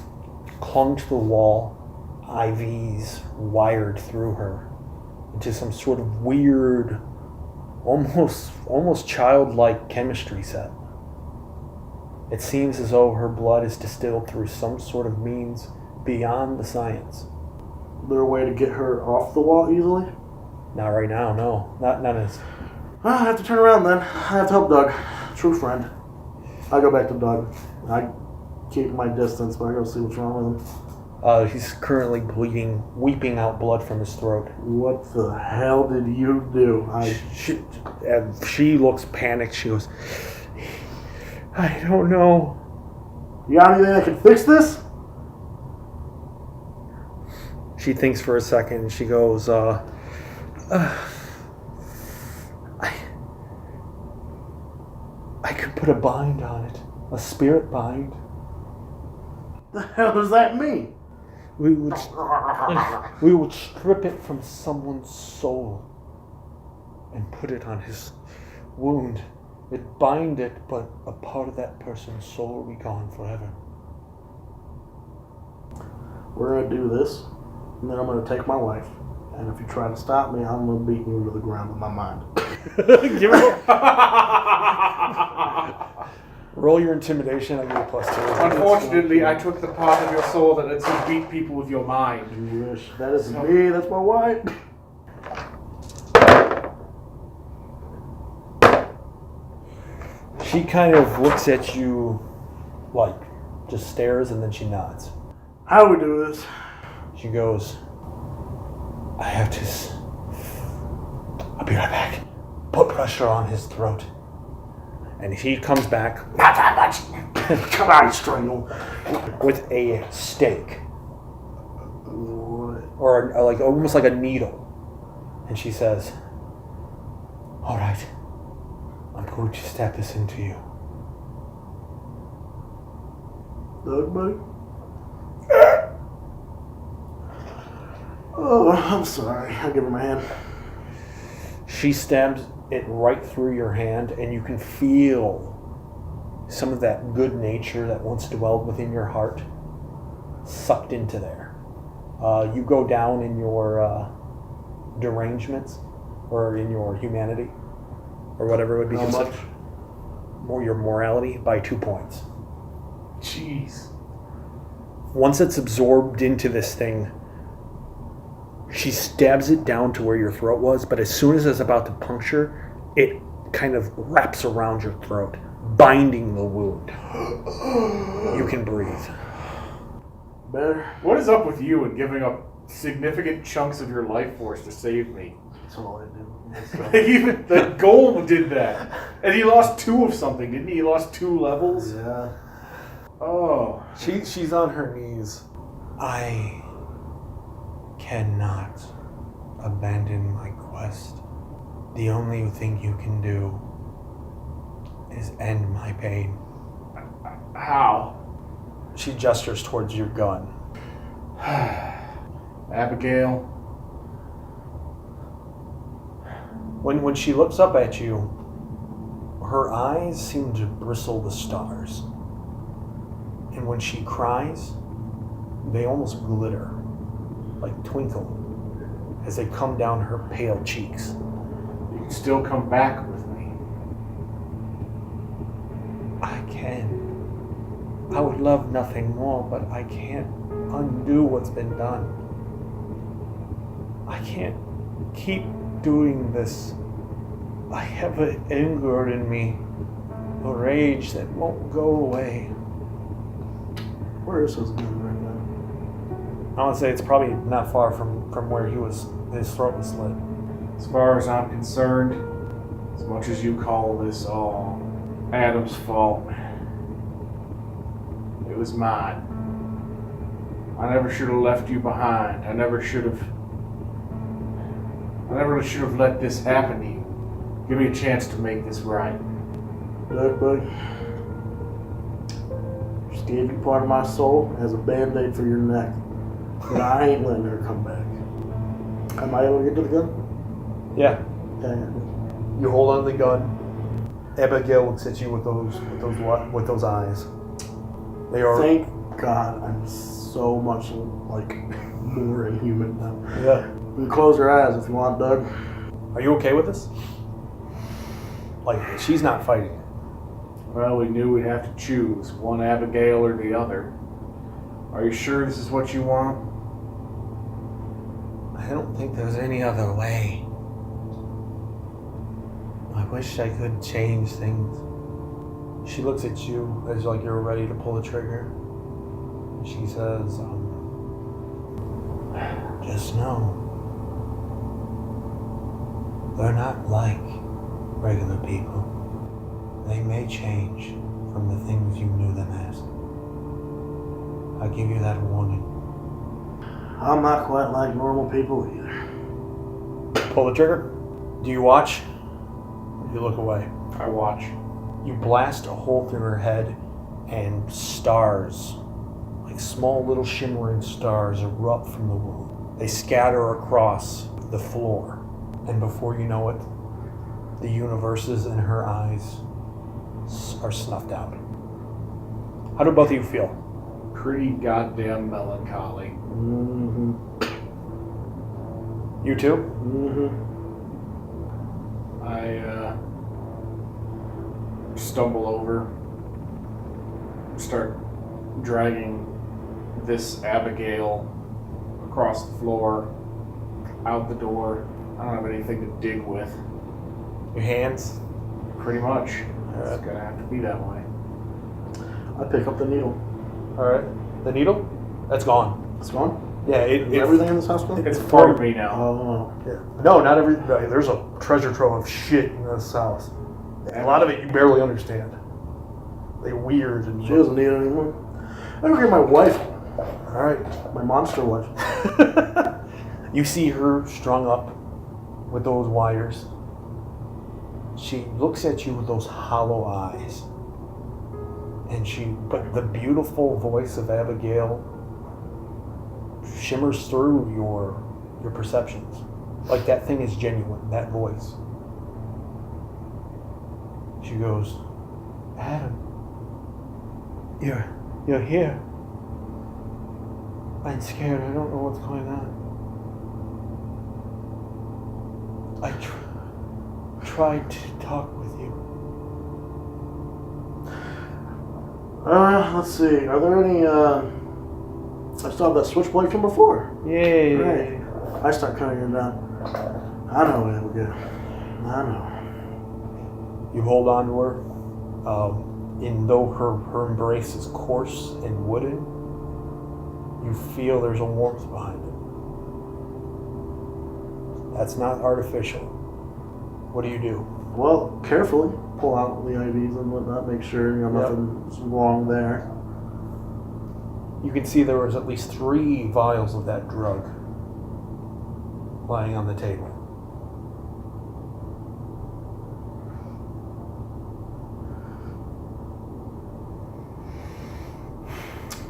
clung to the wall, IVs wired through her into some sort of weird, almost childlike chemistry set. It seems as though her blood is distilled through some sort of means beyond the science. Is there a way to get her off the wall easily? Not right now, no. Not as... I have to turn around then. I have to help Doug. True friend. I go back to Doug. I keep my distance, but I go see what's wrong with him. He's currently bleeding, weeping out blood from his throat. What the hell did you do? She looks panicked. She goes, "I don't know." You got anything that can fix this? She thinks for a second and she goes, I could put a bind on it. A spirit bind. The hell does that mean? We would strip it from someone's soul and put it on his wound. It'd bind it, but a part of that person's soul will be gone forever. We're going to do this, and then I'm going to take my life. And if you try to stop me, I'm going to beat you to the ground with my mind. Give it. Roll your intimidation. I give you +2. Unfortunately, I took the part of your soul that lets you beat people with your mind. You wish. That isn't me. That's my wife. She kind of looks at you, like, just stares, and then she nods. How do we do this? She goes, "I have to... I'll be right back." Put pressure on his throat. And he comes back. Not that much. Come on, strangle. With a stake. Or like almost like a needle. And she says, "All right, I'm going to stab this into you." Doug, buddy? Oh, I'm sorry. I'll give her my hand. She stabs it right through your hand, and you can feel some of that good nature that once dwelled within your heart sucked into there. You go down in your derangements, or in your humanity, or whatever it would be How considered. much? More your morality by 2 points. Jeez. Once it's absorbed into this thing, she stabs it down to where your throat was, but as soon as it's about to puncture, it kind of wraps around your throat, binding the wound. You can breathe. Better. What is up with you and giving up significant chunks of your life force to save me? That's all I do. Even the golem did that. And he lost 2 of something, didn't he? He lost 2 levels? Yeah. Oh. She's on her knees. I cannot abandon my quest. The only thing you can do is end my pain. How? She gestures towards your gun. Abigail. When she looks up at you, her eyes seem to bristle with stars. And when she cries, they almost glitter, like twinkle, as they come down her pale cheeks. You can still come back with me. I can. I would love nothing more, but I can't undo what's been done. I can't keep doing this. I have an anger in me, a rage that won't go away. Where is his gun right now? I want to say it's probably not far from where his throat was slit. As far as I'm concerned, as much as you call this all Adam's fault, it was mine. I never should have left you behind. I never should have let this happen to you. Give me a chance to make this right. Look, buddy. Just gave you part of my soul as a band-aid for your neck. But I ain't letting her come back. Am I able to get to the gun? Yeah. Yeah. You hold on to the gun. Abigail looks at you with those eyes. They are. Thank God I'm so much like more inhuman now. Yeah. You can close your eyes if you want, Doug. Are you okay with this? Like, she's not fighting it. Well, we knew we'd have to choose one Abigail or the other. Are you sure this is what you want? I don't think there's any other way. I wish I could change things. She looks at you as like you're ready to pull the trigger. And she says, just know, they're not like regular people. They may change from the things you knew them as. I'll give you that warning. I'm not quite like normal people either. Pull the trigger. Do you watch? You look away. I watch. You blast a hole through her head, and stars, like small little shimmering stars, erupt from the wound. They scatter across the floor, and before you know it, the universes in her eyes are snuffed out. How do both of you feel? Pretty goddamn melancholy. Mm-hmm. You too? Mm-hmm. I stumble over, start dragging this Abigail across the floor, out the door. I don't have anything to dig with. Your hands? Pretty much. It's gonna have to be that way. I pick up the needle. Alright. The needle? That's gone. It's gone? Yeah, Is everything in this house gone? It's part of me now. Oh. Yeah. No, not every. There's a treasure trove of shit in this house. A lot of it you barely understand. They weird and. She doesn't need it anymore. I go get my wife. All right. My monster wife. You see her strung up with those wires. She looks at you with those hollow eyes. But the beautiful voice of Abigail shimmers through your perceptions. Like that thing is genuine, that voice. She goes, Adam, you're here. I'm scared, I don't know what's going on. tried to talk with you. Let's see. Are there any, I still have that switchblade from before. Yeah. Right. I start cutting her down. I know, Abigail. I know. You hold on to her. And though her embrace is coarse and wooden, you feel there's a warmth behind it. That's not artificial. What do you do? Well, carefully pull out the IVs and whatnot, make sure nothing's wrong there. You can see there was at least 3 vials of that drug lying on the table.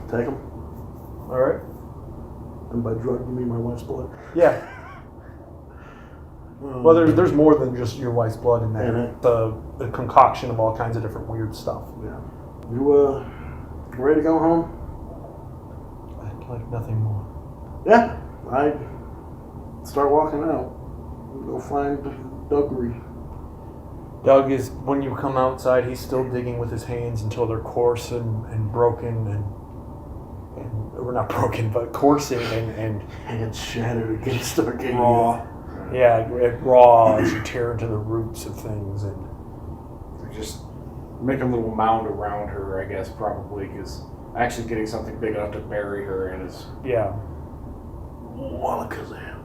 Take them. All right. And by drug, you mean my wife's blood? Yeah. Well, there's more than just your wife's blood in there. In it. The concoction of all kinds of different weird stuff. Yeah. You ready to go home? I'd like nothing more. Yeah. I start walking out. Go find Dougry. Doug is, when you come outside, he's still digging with his hands until they're coarse and broken and we're not broken, but coarse and Hands shattered against our gate. raw. Yeah, raw as you tear into the roots of things. And Just make a little mound around her, I guess, probably, because actually getting something big enough to bury her in is... yeah. Wallakazam.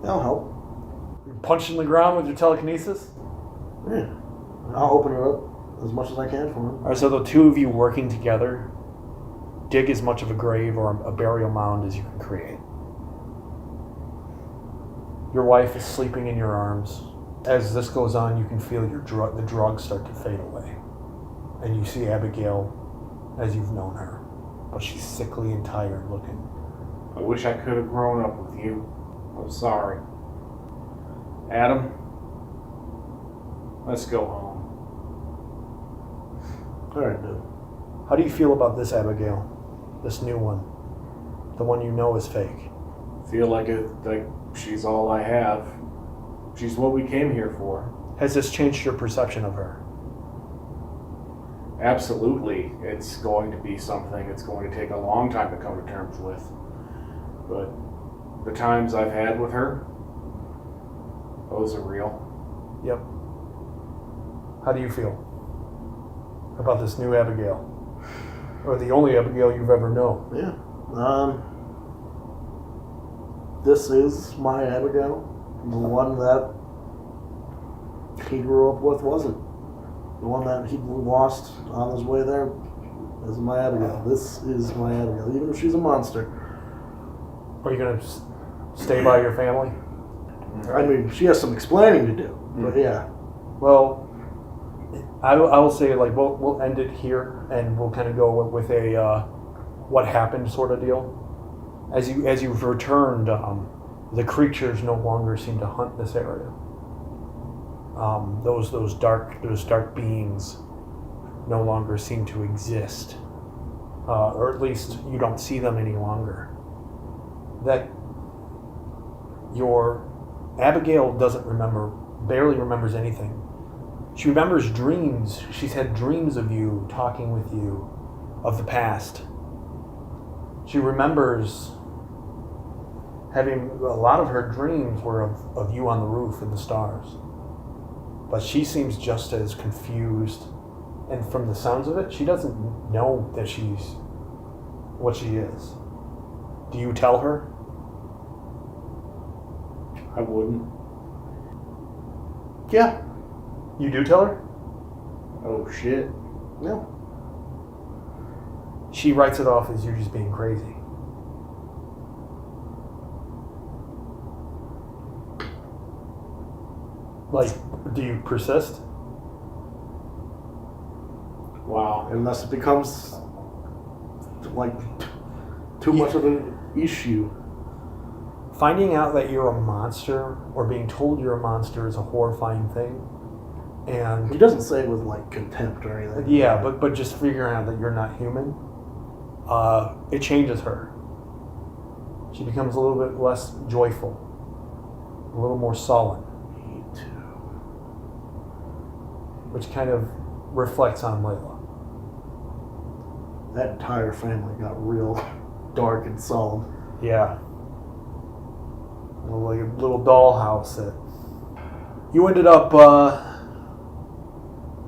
That'll help. Punch in the ground with your telekinesis? Yeah. I'll open it up as much as I can for him. All right, so the 2 of you working together, dig as much of a grave or a burial mound as you can create. Your wife is sleeping in your arms. As this goes on, you can feel the drugs start to fade away. And you see Abigail as you've known her. But she's sickly and tired looking. I wish I could have grown up with you. I'm sorry. Adam, let's go home. All right, dude. How do you feel about this Abigail? This new one? The one you know is fake? Feel like she's all I have. She's what we came here for. Has this changed your perception of her? Absolutely. It's going to be something it's going to take a long time to come to terms with. But the times I've had with her, those are real. Yep. How do you feel about this new Abigail? Or the only Abigail you've ever known? Yeah. This is my Abigail. The one that he grew up with wasn't. The one that he lost on his way there is my Abigail. This is my Abigail, even if she's a monster. Are you going to stay by your family? I mean, she has some explaining to do, but yeah. Well, I will say, like, we'll end it here, and we'll kind of go with a what happened sort of deal. As you've returned, the creatures no longer seem to hunt this area. Those dark beings no longer seem to exist, or at least you don't see them any longer. That your Abigail barely remembers anything. She remembers dreams. She's had dreams of you, talking with you, of the past. She remembers having, a lot of her dreams were of you on the roof and the stars. But she seems just as confused. And from the sounds of it, she doesn't know that she's what she is. Do you tell her? I wouldn't. Yeah. You do tell her? Oh shit. Yeah. She writes it off as you just being crazy. Like, do you persist? Wow. Unless it becomes like too much of an issue. Finding out that you're a monster, or being told you're a monster, is a horrifying thing. And He doesn't say it with like contempt or anything. yeah, but just figuring out that you're not human, it changes her. She becomes a little bit less joyful, a little more sullen. which kind of reflects on Layla. That entire family got real dark and solemn. Yeah. Like a little dollhouse that you ended up.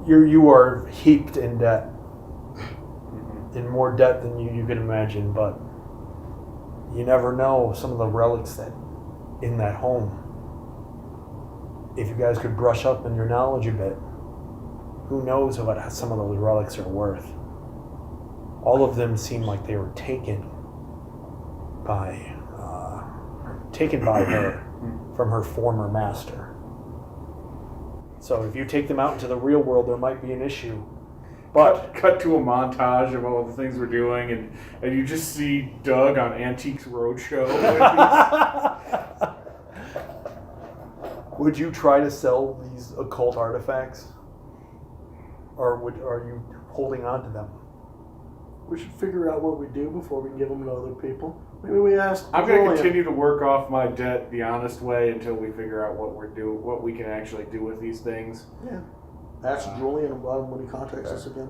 You are heaped in debt, in more debt than you can imagine. But you never know some of the relics that in that home. If you guys could brush up on your knowledge a bit, who knows what some of those relics are worth. All of them seem like they were taken by her from her former master. So if you take them out into the real world, there might be an issue. But cut to a montage of all the things we're doing, and you just see Doug on Antiques Roadshow. Would you try to sell these occult artifacts? Or are you holding on to them? We should figure out what we do before we give them to other people. Maybe we ask. I'm going to continue to work off my debt the honest way until we figure out what we can actually do with these things. Yeah. Ask Julian when he contacts us again.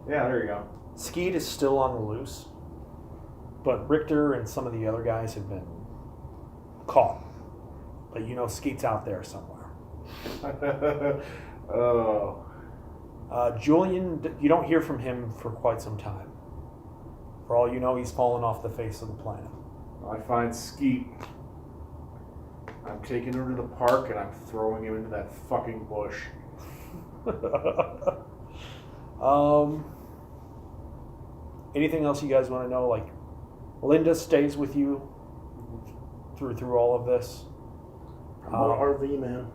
Yeah, there you go. Skeet is still on the loose, but Richter and some of the other guys have been caught. But you know Skeet's out there somewhere. Oh. Julian, you don't hear from him for quite some time. For all you know, he's fallen off the face of the planet. I find Skeet. I'm taking him to the park and I'm throwing him into that fucking bush. Anything else you guys want to know? Like, Linda stays with you through all of this. RV man.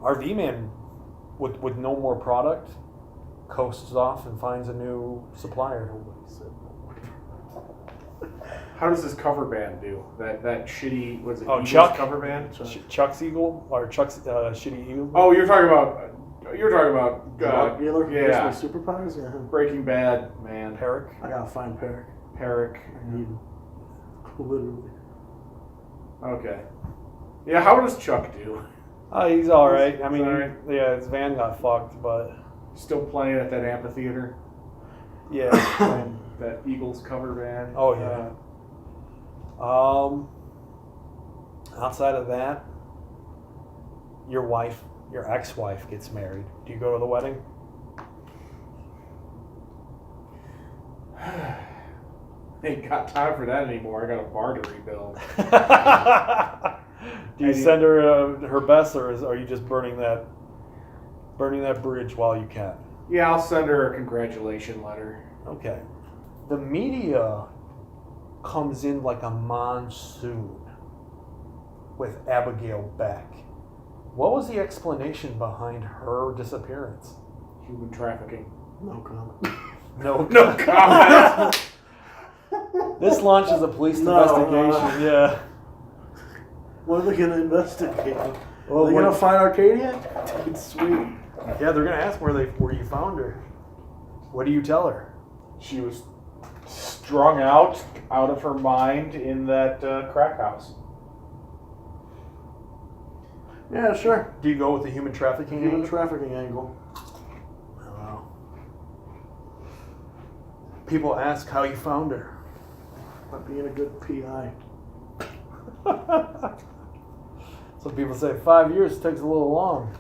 RV man, with no more product, coasts off and finds a new supplier. How does this cover band do? That shitty, what's it? Eagles Chuck cover band. Chuck's Eagle or Chuck's shitty Eagle. Oh, you're talking about Drug dealer. yeah. Superpowers. Yeah. Breaking Bad, man. Peric. I gotta find Peric. Peric. I need him. Literally. Okay. Yeah, how does Chuck do? He's all right. I mean, All right. yeah, his van got fucked, but Still playing at that amphitheater? yeah. Playing that Eagles cover band? Oh, yeah. Outside of that, your ex-wife gets married. Do you go to the wedding? Ain't got time for that anymore. I got a bar to rebuild. Do you send her her best, or are you just burning that bridge while you can? Yeah, I'll send her a congratulation letter. Okay. The media comes in like a monsoon with Abigail back. What was the explanation behind her disappearance? Human trafficking. No comment. No comment. This launches a police investigation. Yeah. What are they gonna investigate? Well, Are they gonna find Arcadia? It's sweet. Yeah, they're gonna ask where you found her. What do you tell her? She was strung out of her mind in that crack house. Yeah, sure. Do you go with the human trafficking? Human angle? trafficking angle. Wow. People ask how you found her. By being a good PI. Some people say 5 years takes a little long.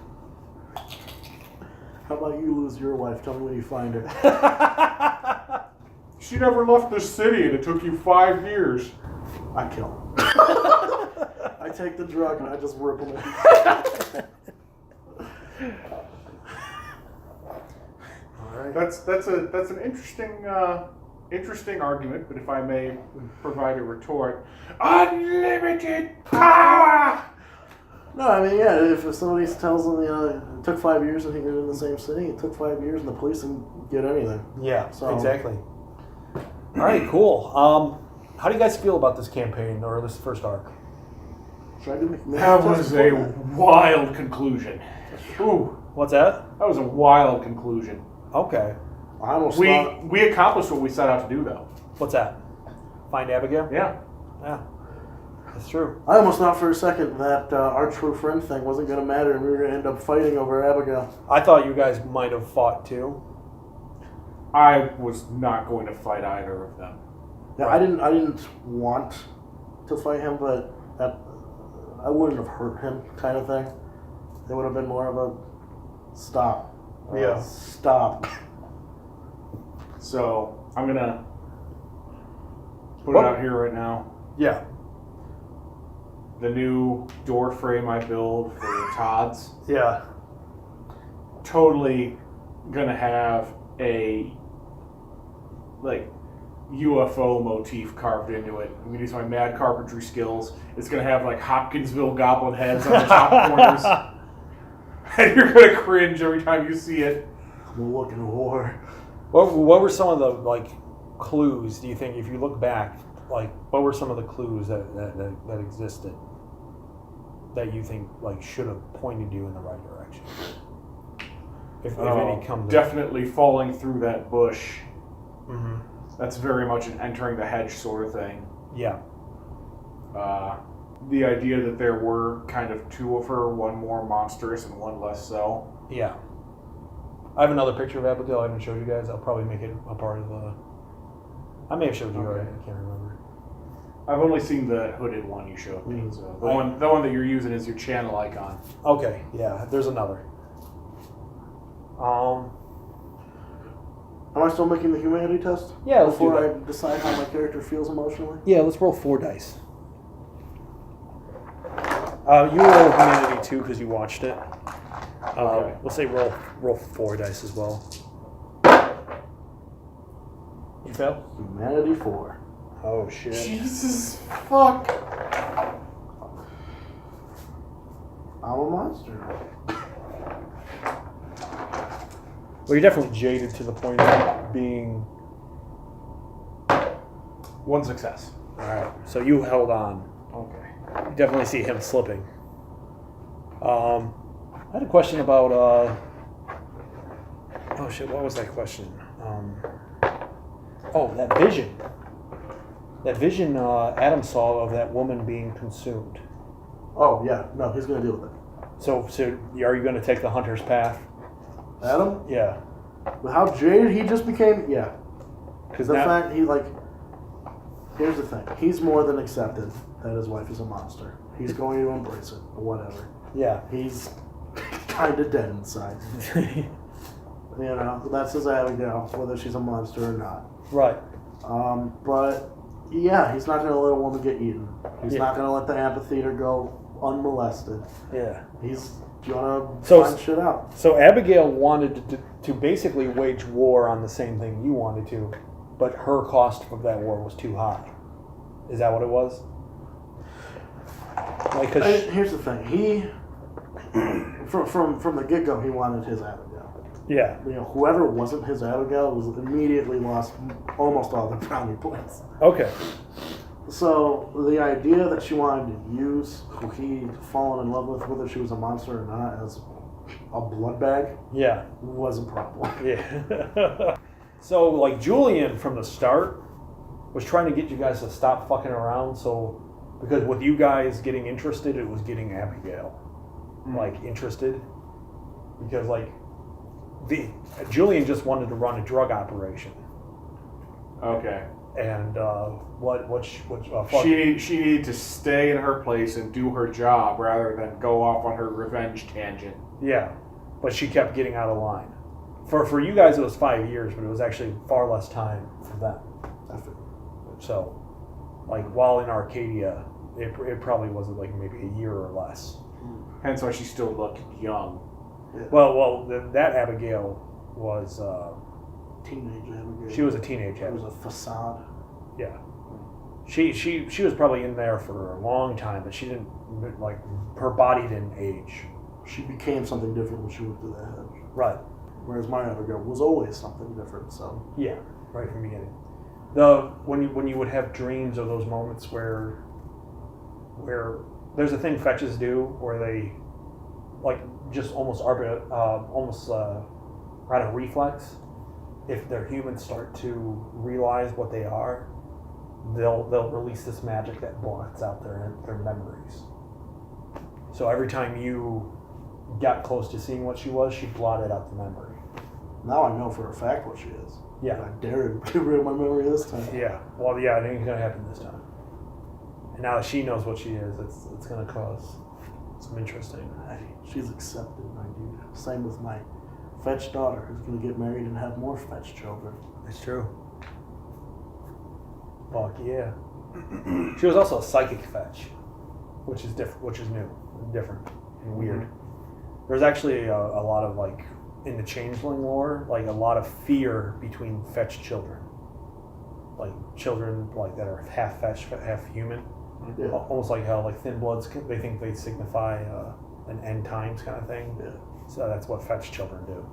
How about you lose your wife? Tell me when you find her. She never left the city and it took you 5 years. I kill him. I take the drug and I just rip him. All right. That's an interesting argument, but if I may provide a retort, unlimited power. No, I mean, yeah, if somebody tells them, it took 5 years, I think they're in the same city, it took 5 years and the police didn't get anything. Yeah, So- exactly. All right, cool. How do you guys feel about this campaign or this first arc? Should I do That was a wild conclusion. Ooh, What's that? that was a wild conclusion. Okay. I almost thought, We accomplished what we set out to do, though. What's that? Find Abigail? Yeah. Yeah. That's true. I almost thought for a second that our true friend thing wasn't going to matter and we were going to end up fighting over Abigail. I thought you guys might have fought too. I was not going to fight either of them. Yeah, I didn't want to fight him, but I wouldn't have hurt him kind of thing. It would have been more of a stop. Yeah. Stop. So I'm gonna put it out here right now. Yeah. The new door frame I build for Todd's, Yeah. totally gonna have a like UFO motif carved into it. I'm gonna use my mad carpentry skills. It's gonna have like Hopkinsville goblin heads on the top corners. And you're gonna cringe every time you see it. I'm looking at war. What were some of the like clues? Do you think, if you look back, like what were some of the clues that existed that you think like should have pointed you in the right direction? If any come. Definitely falling through that bush. Mm-hmm. That's very much an entering the hedge sort of thing. Yeah. The idea that there were kind of two of her, one more monstrous and one less so. Yeah. I have another picture of Abigail I haven't showed you guys. I'll probably make it a part of the... I may have showed you already. I can't remember. I've only seen the hooded one you showed me. So the one that you're using is your channel icon. Okay, yeah. There's another. Am I still making the humanity test? Yeah, let's do before that. I decide how my character feels emotionally? Yeah, let's roll 4 dice. You roll humanity too because you watched it. Okay. We'll say roll 4 dice as well. You fail? Humanity 4. Oh shit. Jesus fuck. I'm a monster. Well, you're definitely jaded to the point of being... One success. Alright, so you held on. Okay. You definitely see him slipping. I had a question about... Oh shit, what was that question? That vision. That vision Adam saw of that woman being consumed. Oh, yeah. No, he's going to deal with it. So are you going to take the hunter's path? Adam? Yeah. With how jaded he just became? Yeah. Because The fact he, like... Here's the thing. He's more than accepted that his wife is a monster. He's going to embrace it, or whatever. Yeah. He's kind of dead inside. You know, that's his Abigail, whether she's a monster or not. Right. But, yeah, he's not going to let a woman get eaten. He's Yeah. not going to let the amphitheater go unmolested. Yeah. He's going to So- find shit out. So Abigail wanted to basically wage war on the same thing you wanted to, but her cost of that war was too high. Is that what it was? Like, 'cause Here's the thing. He, from the get-go, he wanted his Abigail. yeah. You know, whoever wasn't his Abigail was immediately lost almost all the brownie points. Okay. So the idea that she wanted to use who he'd fallen in love with, whether she was a monster or not, as a blood bag, Yeah. was a problem. Yeah. So, like, Julian from the start was trying to get you guys to stop fucking around. So, because with you guys getting interested, it was getting Abigail, like, interested. Because, like, Julian just wanted to run a drug operation. Okay. And She needed to stay in her place and do her job rather than go off on her revenge tangent. Yeah, but she kept getting out of line. For you guys, it was 5 years, but it was actually far less time for them. So, like, while in Arcadia, it probably wasn't like maybe a year or less. Hence why she still looked young. Yeah. Well, that Abigail was Teenage Abigail. she was a teenage It was Abigail. a facade. Yeah, she was probably in there for a long time, but she didn't, like, her body didn't age. She became something different when she went through that hedge. Right. Whereas my Abigail was always something different. So Yeah, right from the beginning. When you would have dreams of those moments where there's a thing fetches do where they, like, just almost out of reflex, if their humans start to realize what they are, they'll release this magic that blots out their memories. So every time you got close to seeing what she was, she blotted out the memory. Now I know for a fact what she is. Yeah. I dare to get rid of my memory this time. Yeah. Well, yeah, I think it's gonna happen this time. And now that she knows what she is, it's gonna cause some interesting. Hey, she's accepted, my dude. Same with my fetch daughter, who's gonna get married and have more fetch children. It's true. Fuck yeah. She was also a psychic fetch, which is new, different, and weird. There's actually a lot of like in the changeling lore, like a lot of fear between fetch children, like children like that are half fetch, half human. Yeah. Almost like how like thin bloods, they think they signify an end times kind of thing. Yeah. So that's what fetch children do.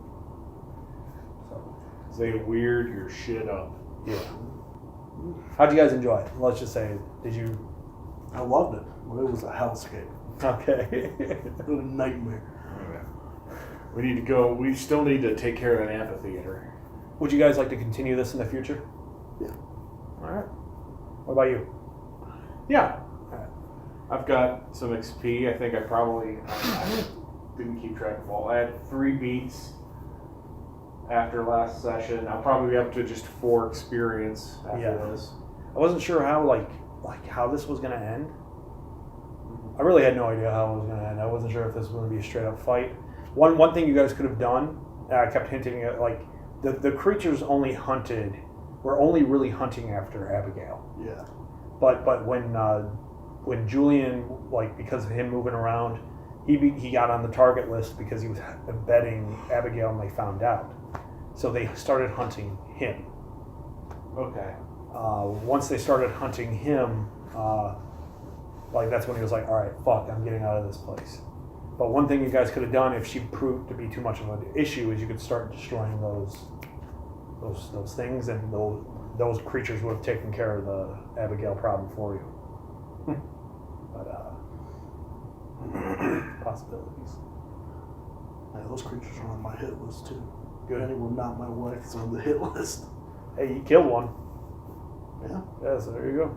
So They weird your shit up. yeah. How'd you guys enjoy it? Let's just say, did you? I loved it. Well, it was a hellscape. Okay. It was a nightmare. We need to go. We still need to take care of an amphitheater. Would you guys like to continue this in the future? Yeah. All right. What about you? Yeah. Alright. I've got some XP. I think I didn't keep track of all. I had 3 beats after last session. I'll probably be up to just 4 experience after this. I wasn't sure how like how this was gonna end. I really had no idea how it was gonna end. I wasn't sure if this was gonna be a straight up fight. One thing you guys could have done, I kept hinting at, like the creatures were only really hunting after Abigail. Yeah. But when Julian, like because of him moving around, he got on the target list because he was abetting Abigail and they found out. So they started hunting him. Okay. Once they started hunting him, like that's when he was like, all right, fuck, I'm getting out of this place. But one thing you guys could have done if she proved to be too much of an issue is you could start destroying those things, and those creatures would have taken care of the Abigail problem for you. But possibilities. Yeah, those creatures are on my hit list too. Good. Many were not my wife, so on the hit list. Hey, you killed one. Yeah. Yeah, so there you go.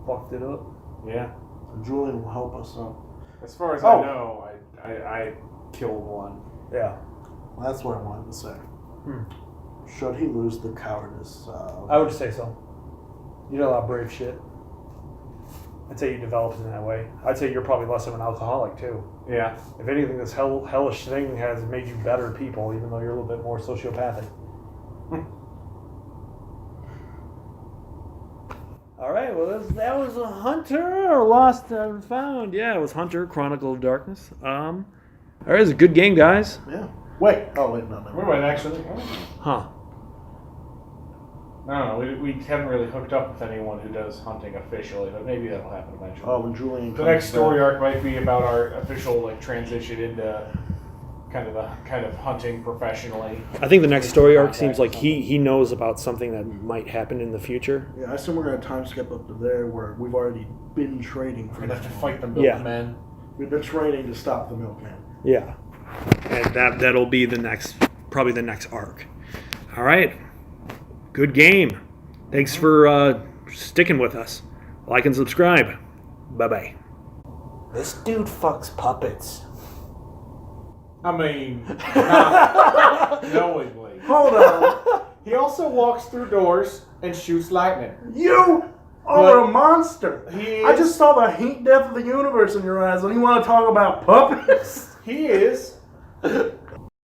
Fucked it up. Yeah. So Julian will help us. As far as Oh. I know, I killed one. Yeah. Well, that's what I wanted to say. Should he lose the cowardice? I would say so. You did a lot of brave shit. I'd say you developed in that way. I'd say you're probably less of an alcoholic too. Yeah. If anything, this hellish thing has made you better people, even though you're a little bit more sociopathic. All right, well, that was a Hunter or Lost and Found. Yeah, it was Hunter, Chronicle of Darkness. All right, it was a good game, guys. Yeah. Wait. Oh, wait, no. We might actually. Huh. I don't know. We haven't really hooked up with anyone who does hunting officially, but maybe that'll happen eventually. Oh, when Julian The comes next story back. arc might be about our official transition into kind of hunting professionally. I think the next story arc seems like he knows about something that might happen in the future. Yeah, I assume we're going to time skip up to there where we've already been trading. We're gonna have to fight the milkmen. We've been trading to stop the milkman. Yeah. And that'll be probably the next arc. All right. Good game. Thanks for sticking with us. Like and subscribe. Bye-bye. This dude fucks puppets. I mean, not knowingly. Hold on. He also walks through doors and shoots lightning. You are a monster. He I is- just saw the heat death of the universe in your eyes, and you want to talk about puppets? He is.